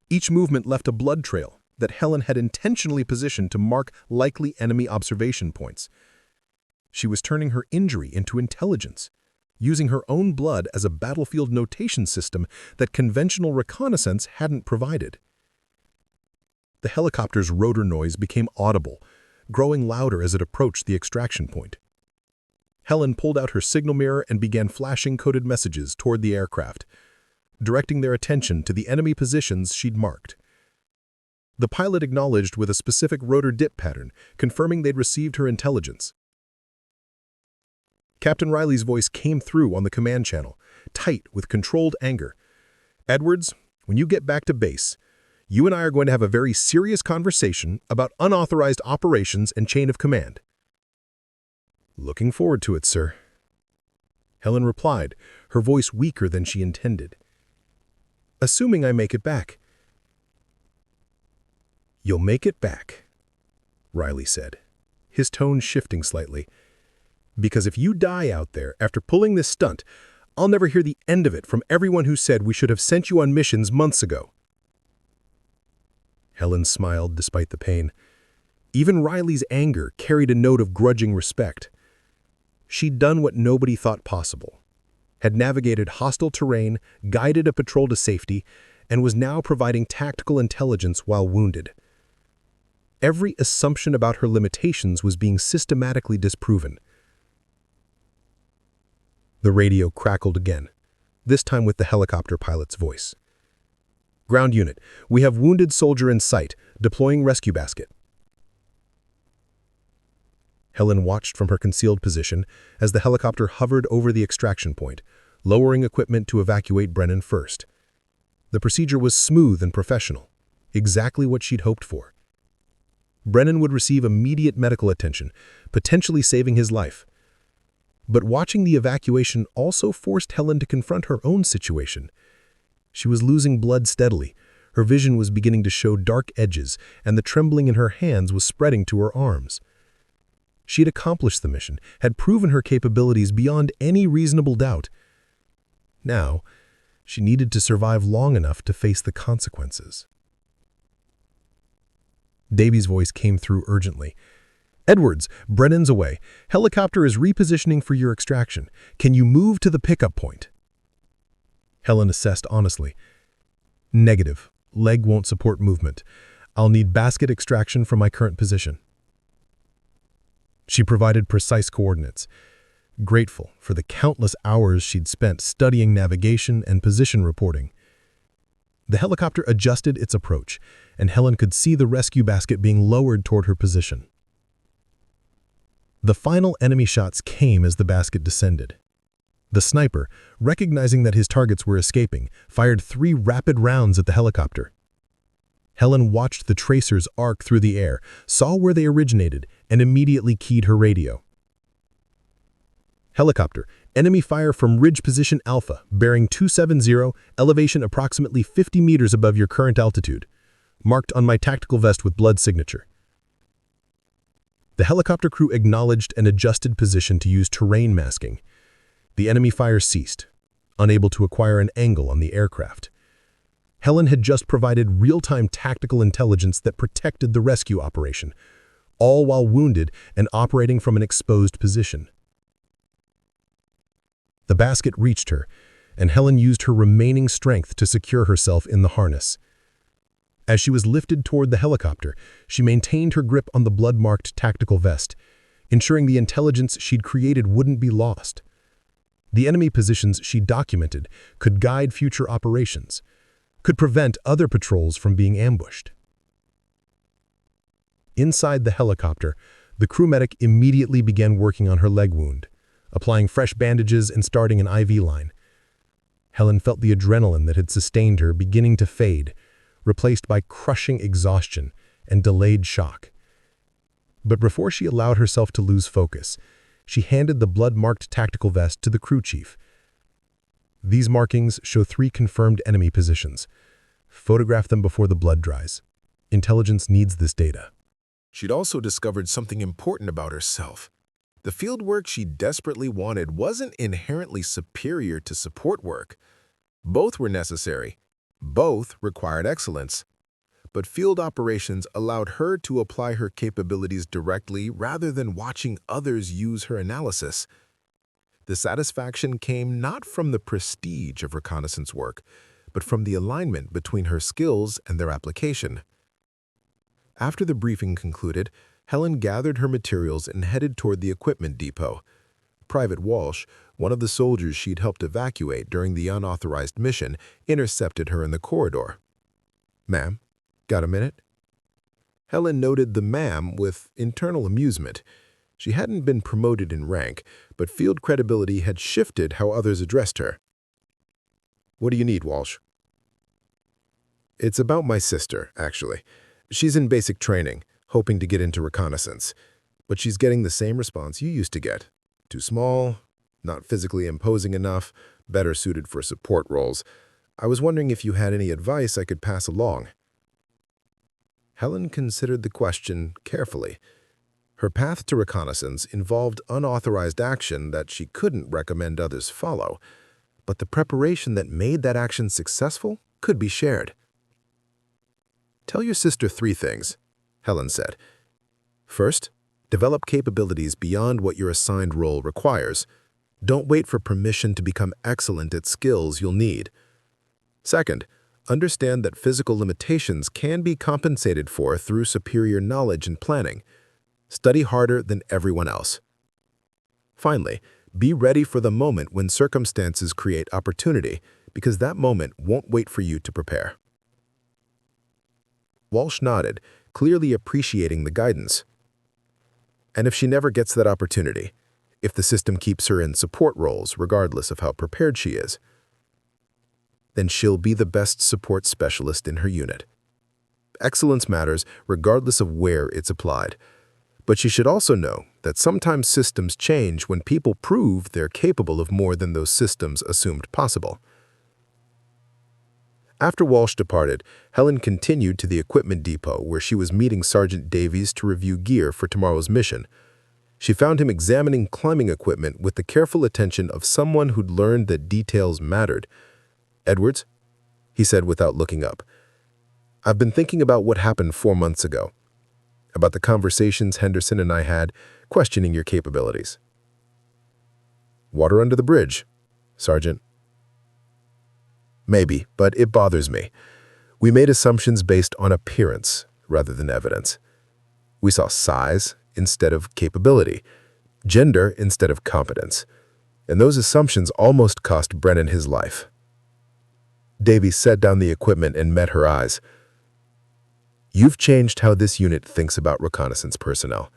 Each movement left a blood trail that Helen had intentionally positioned to mark likely enemy observation points. She was turning her injury into intelligence, using her own blood as a battlefield notation system that conventional reconnaissance hadn't provided. The helicopter's rotor noise became audible, growing louder as it approached the extraction point. Helen pulled out her signal mirror and began flashing coded messages toward the aircraft, directing their attention to the enemy positions she'd marked. The pilot acknowledged with a specific rotor dip pattern, confirming they'd received her intelligence. Captain Riley's voice came through on the command channel, tight with controlled anger. "Edwards, when you get back to base, you and I are going to have a very serious conversation about unauthorized operations and chain of command." "Looking forward to it, sir," Helen replied, her voice weaker than she intended. "Assuming I make it back." "You'll make it back," Riley said, his tone shifting slightly. "Because if you die out there after pulling this stunt, I'll never hear the end of it from everyone who said we should have sent you on missions months ago." Helen smiled despite the pain. Even Riley's anger carried a note of grudging respect. She'd done what nobody thought possible, had navigated hostile terrain, guided a patrol to safety, and was now providing tactical intelligence while wounded. Every assumption about her limitations was being systematically disproven. The radio crackled again, this time with the helicopter pilot's voice. "Ground unit, we have wounded soldier in sight, deploying rescue basket." Helen watched from her concealed position as the helicopter hovered over the extraction point, lowering equipment to evacuate Brennan first. The procedure was smooth and professional, exactly what she'd hoped for. Brennan would receive immediate medical attention, potentially saving his life. But watching the evacuation also forced Helen to confront her own situation. She was losing blood steadily, her vision was beginning to show dark edges, and the trembling in her hands was spreading to her arms. She had accomplished the mission, had proven her capabilities beyond any reasonable doubt. Now, she needed to survive long enough to face the consequences. Davy's voice came through urgently. "Edwards, Brennan's away. Helicopter is repositioning for your extraction. Can you move to the pickup point?" Helen assessed honestly. "Negative. Leg won't support movement. I'll need basket extraction from my current position." She provided precise coordinates, grateful for the countless hours she'd spent studying navigation and position reporting. The helicopter adjusted its approach, and Helen could see the rescue basket being lowered toward her position. The final enemy shots came as the basket descended. The sniper, recognizing that his targets were escaping, fired 3 rapid rounds at the helicopter. Helen watched the tracers arc through the air, saw where they originated, and immediately keyed her radio. "Helicopter, enemy fire from Ridge Position Alpha, bearing 270, elevation approximately 50 meters above your current altitude. Marked on my tactical vest with blood signature." The helicopter crew acknowledged and adjusted position to use terrain masking. The enemy fire ceased, unable to acquire an angle on the aircraft. Helen had just provided real-time tactical intelligence that protected the rescue operation, all while wounded and operating from an exposed position. The basket reached her, and Helen used her remaining strength to secure herself in the harness. As she was lifted toward the helicopter, she maintained her grip on the blood-marked tactical vest, ensuring the intelligence she'd created wouldn't be lost. The enemy positions she documented could guide future operations, could prevent other patrols from being ambushed. Inside the helicopter, the crew medic immediately began working on her leg wound, applying fresh bandages and starting an IV line. Helen felt the adrenaline that had sustained her beginning to fade, replaced by crushing exhaustion and delayed shock. But before she allowed herself to lose focus, she handed the blood-marked tactical vest to the crew chief. "These markings show 3 confirmed enemy positions. Photograph them before the blood dries. Intelligence needs this data." She'd also discovered something important about herself. The field work she desperately wanted wasn't inherently superior to support work. Both were necessary. Both required excellence. But field operations allowed her to apply her capabilities directly rather than watching others use her analysis. The satisfaction came not from the prestige of reconnaissance work, but from the alignment between her skills and their application. After the briefing concluded, Helen gathered her materials and headed toward the equipment depot. Private Walsh, one of the soldiers she'd helped evacuate during the unauthorized mission, intercepted her in the corridor. "Ma'am, got a minute?" Helen noted the ma'am with internal amusement. She hadn't been promoted in rank, but field credibility had shifted how others addressed her. "What do you need, Walsh?" "It's about my sister, actually. She's in basic training, hoping to get into reconnaissance. But she's getting the same response you used to get. Too small, not physically imposing enough, better suited for support roles. I was wondering if you had any advice I could pass along." Helen considered the question carefully. Her path to reconnaissance involved unauthorized action that she couldn't recommend others follow, but the preparation that made that action successful could be shared. "Tell your sister 3 things," Helen said. "First, develop capabilities beyond what your assigned role requires. Don't wait for permission to become excellent at skills you'll need. Second, understand that physical limitations can be compensated for through superior knowledge and planning. Study harder than everyone else. Finally, be ready for the moment when circumstances create opportunity, because that moment won't wait for you to prepare." Walsh nodded, clearly appreciating the guidance. "And if she never gets that opportunity, if the system keeps her in support roles regardless of how prepared she is, then she'll be the best support specialist in her unit. Excellence matters regardless of where it's applied. But she should also know that sometimes systems change when people prove they're capable of more than those systems assumed possible." After Walsh departed, Helen continued to the equipment depot where she was meeting Sergeant Davies to review gear for tomorrow's mission. She found him examining climbing equipment with the careful attention of someone who'd learned that details mattered. "Edwards," he said without looking up, "I've been thinking about what happened 4 months ago, about the conversations Henderson and I had, questioning your capabilities." "Water under the bridge, Sergeant." "Maybe, but it bothers me. We made assumptions based on appearance rather than evidence. We saw size instead of capability, gender instead of competence, and those assumptions almost cost Brennan his life." Davies set down the equipment and met her eyes. "You've changed how this unit thinks about reconnaissance personnel.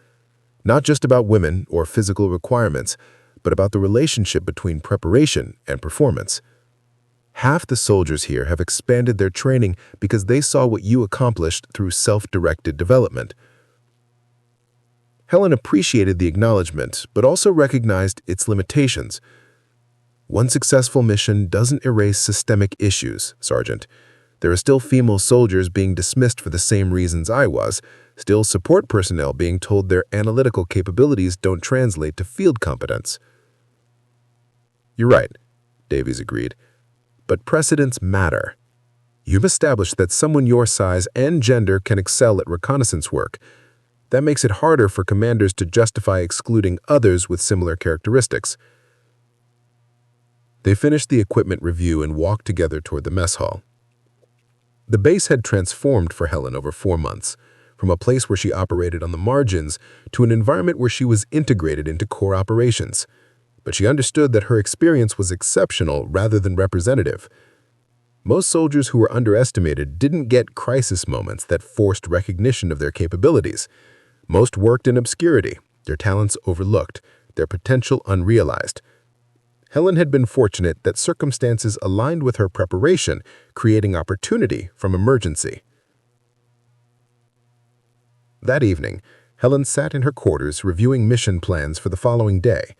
Not just about women or physical requirements, but about the relationship between preparation and performance. Half the soldiers here have expanded their training because they saw what you accomplished through self-directed development." Helen appreciated the acknowledgement, but also recognized its limitations. "One successful mission doesn't erase systemic issues, Sergeant. There are still female soldiers being dismissed for the same reasons I was, still support personnel being told their analytical capabilities don't translate to field competence." "You're right," Davies agreed. "But precedents matter. You've established that someone your size and gender can excel at reconnaissance work. That makes it harder for commanders to justify excluding others with similar characteristics." They finished the equipment review and walked together toward the mess hall. The base had transformed for Helen over 4 months, from a place where she operated on the margins to an environment where she was integrated into core operations. But she understood that her experience was exceptional rather than representative. Most soldiers who were underestimated didn't get crisis moments that forced recognition of their capabilities. Most worked in obscurity, their talents overlooked, their potential unrealized. Helen had been fortunate that circumstances aligned with her preparation, creating opportunity from emergency. That evening, Helen sat in her quarters reviewing mission plans for the following day.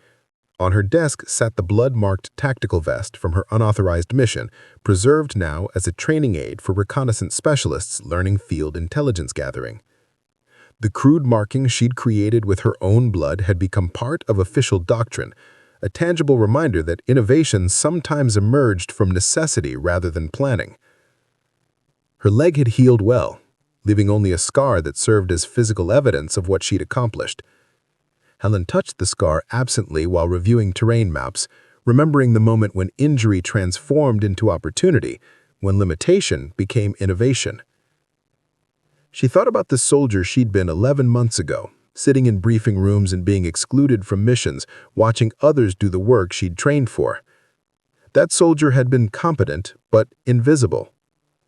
On her desk sat the blood-marked tactical vest from her unauthorized mission, preserved now as a training aid for reconnaissance specialists learning field intelligence gathering. The crude markings she'd created with her own blood had become part of official doctrine, a tangible reminder that innovation sometimes emerged from necessity rather than planning. Her leg had healed well, leaving only a scar that served as physical evidence of what she'd accomplished. Helen touched the scar absently while reviewing terrain maps, remembering the moment when injury transformed into opportunity, when limitation became innovation. She thought about the soldier she'd been 11 months ago, sitting in briefing rooms and being excluded from missions, watching others do the work she'd trained for. That soldier had been competent but invisible,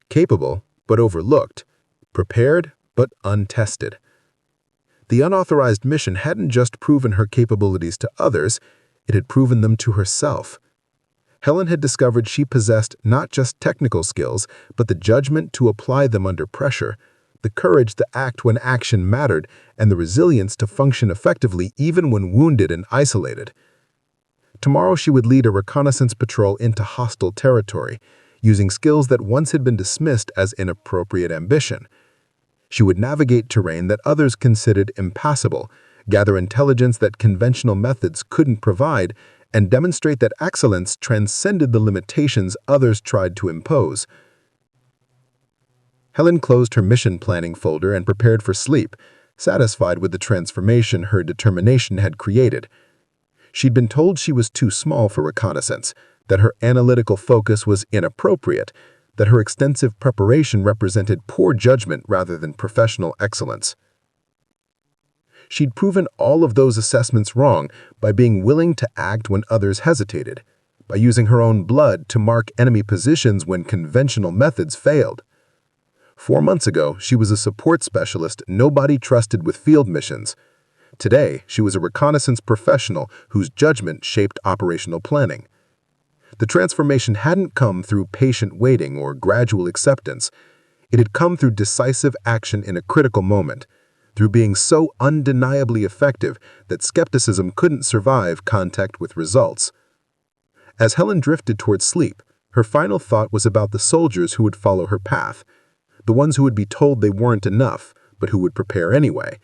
capable but overlooked, prepared but untested. The unauthorized mission hadn't just proven her capabilities to others, it had proven them to herself. Helen had discovered she possessed not just technical skills, but the judgment to apply them under pressure, the courage to act when action mattered, and the resilience to function effectively even when wounded and isolated. Tomorrow she would lead a reconnaissance patrol into hostile territory, using skills that once had been dismissed as inappropriate ambition. She would navigate terrain that others considered impassable, gather intelligence that conventional methods couldn't provide, and demonstrate that excellence transcended the limitations others tried to impose. Helen closed her mission planning folder and prepared for sleep, satisfied with the transformation her determination had created. She'd been told she was too small for reconnaissance, that her analytical focus was inappropriate, that her extensive preparation represented poor judgment rather than professional excellence. She'd proven all of those assessments wrong by being willing to act when others hesitated, by using her own blood to mark enemy positions when conventional methods failed. 4 months ago, she was a support specialist nobody trusted with field missions. Today, she was a reconnaissance professional whose judgment shaped operational planning. The transformation hadn't come through patient waiting or gradual acceptance. It had come through decisive action in a critical moment, through being so undeniably effective that skepticism couldn't survive contact with results. As Helen drifted towards sleep, her final thought was about the soldiers who would follow her path, the ones who would be told they weren't enough, but who would prepare anyway,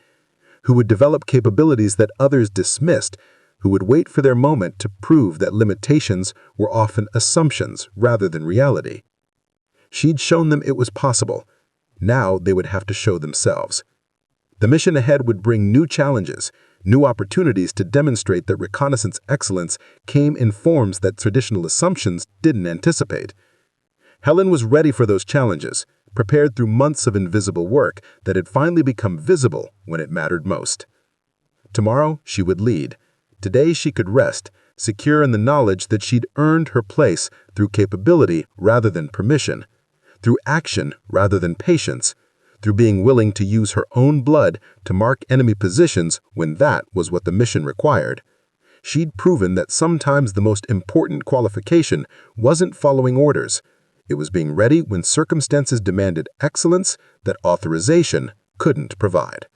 who would develop capabilities that others dismissed, who would wait for their moment to prove that limitations were often assumptions rather than reality. She'd shown them it was possible. Now they would have to show themselves. The mission ahead would bring new challenges, new opportunities to demonstrate that reconnaissance excellence came in forms that traditional assumptions didn't anticipate. Helen was ready for those challenges, prepared through months of invisible work that had finally become visible when it mattered most. Tomorrow, she would lead. Today, she could rest, secure in the knowledge that she'd earned her place through capability rather than permission, through action rather than patience, through being willing to use her own blood to mark enemy positions when that was what the mission required. She'd proven that sometimes the most important qualification wasn't following orders. It was being ready when circumstances demanded excellence that authorization couldn't provide.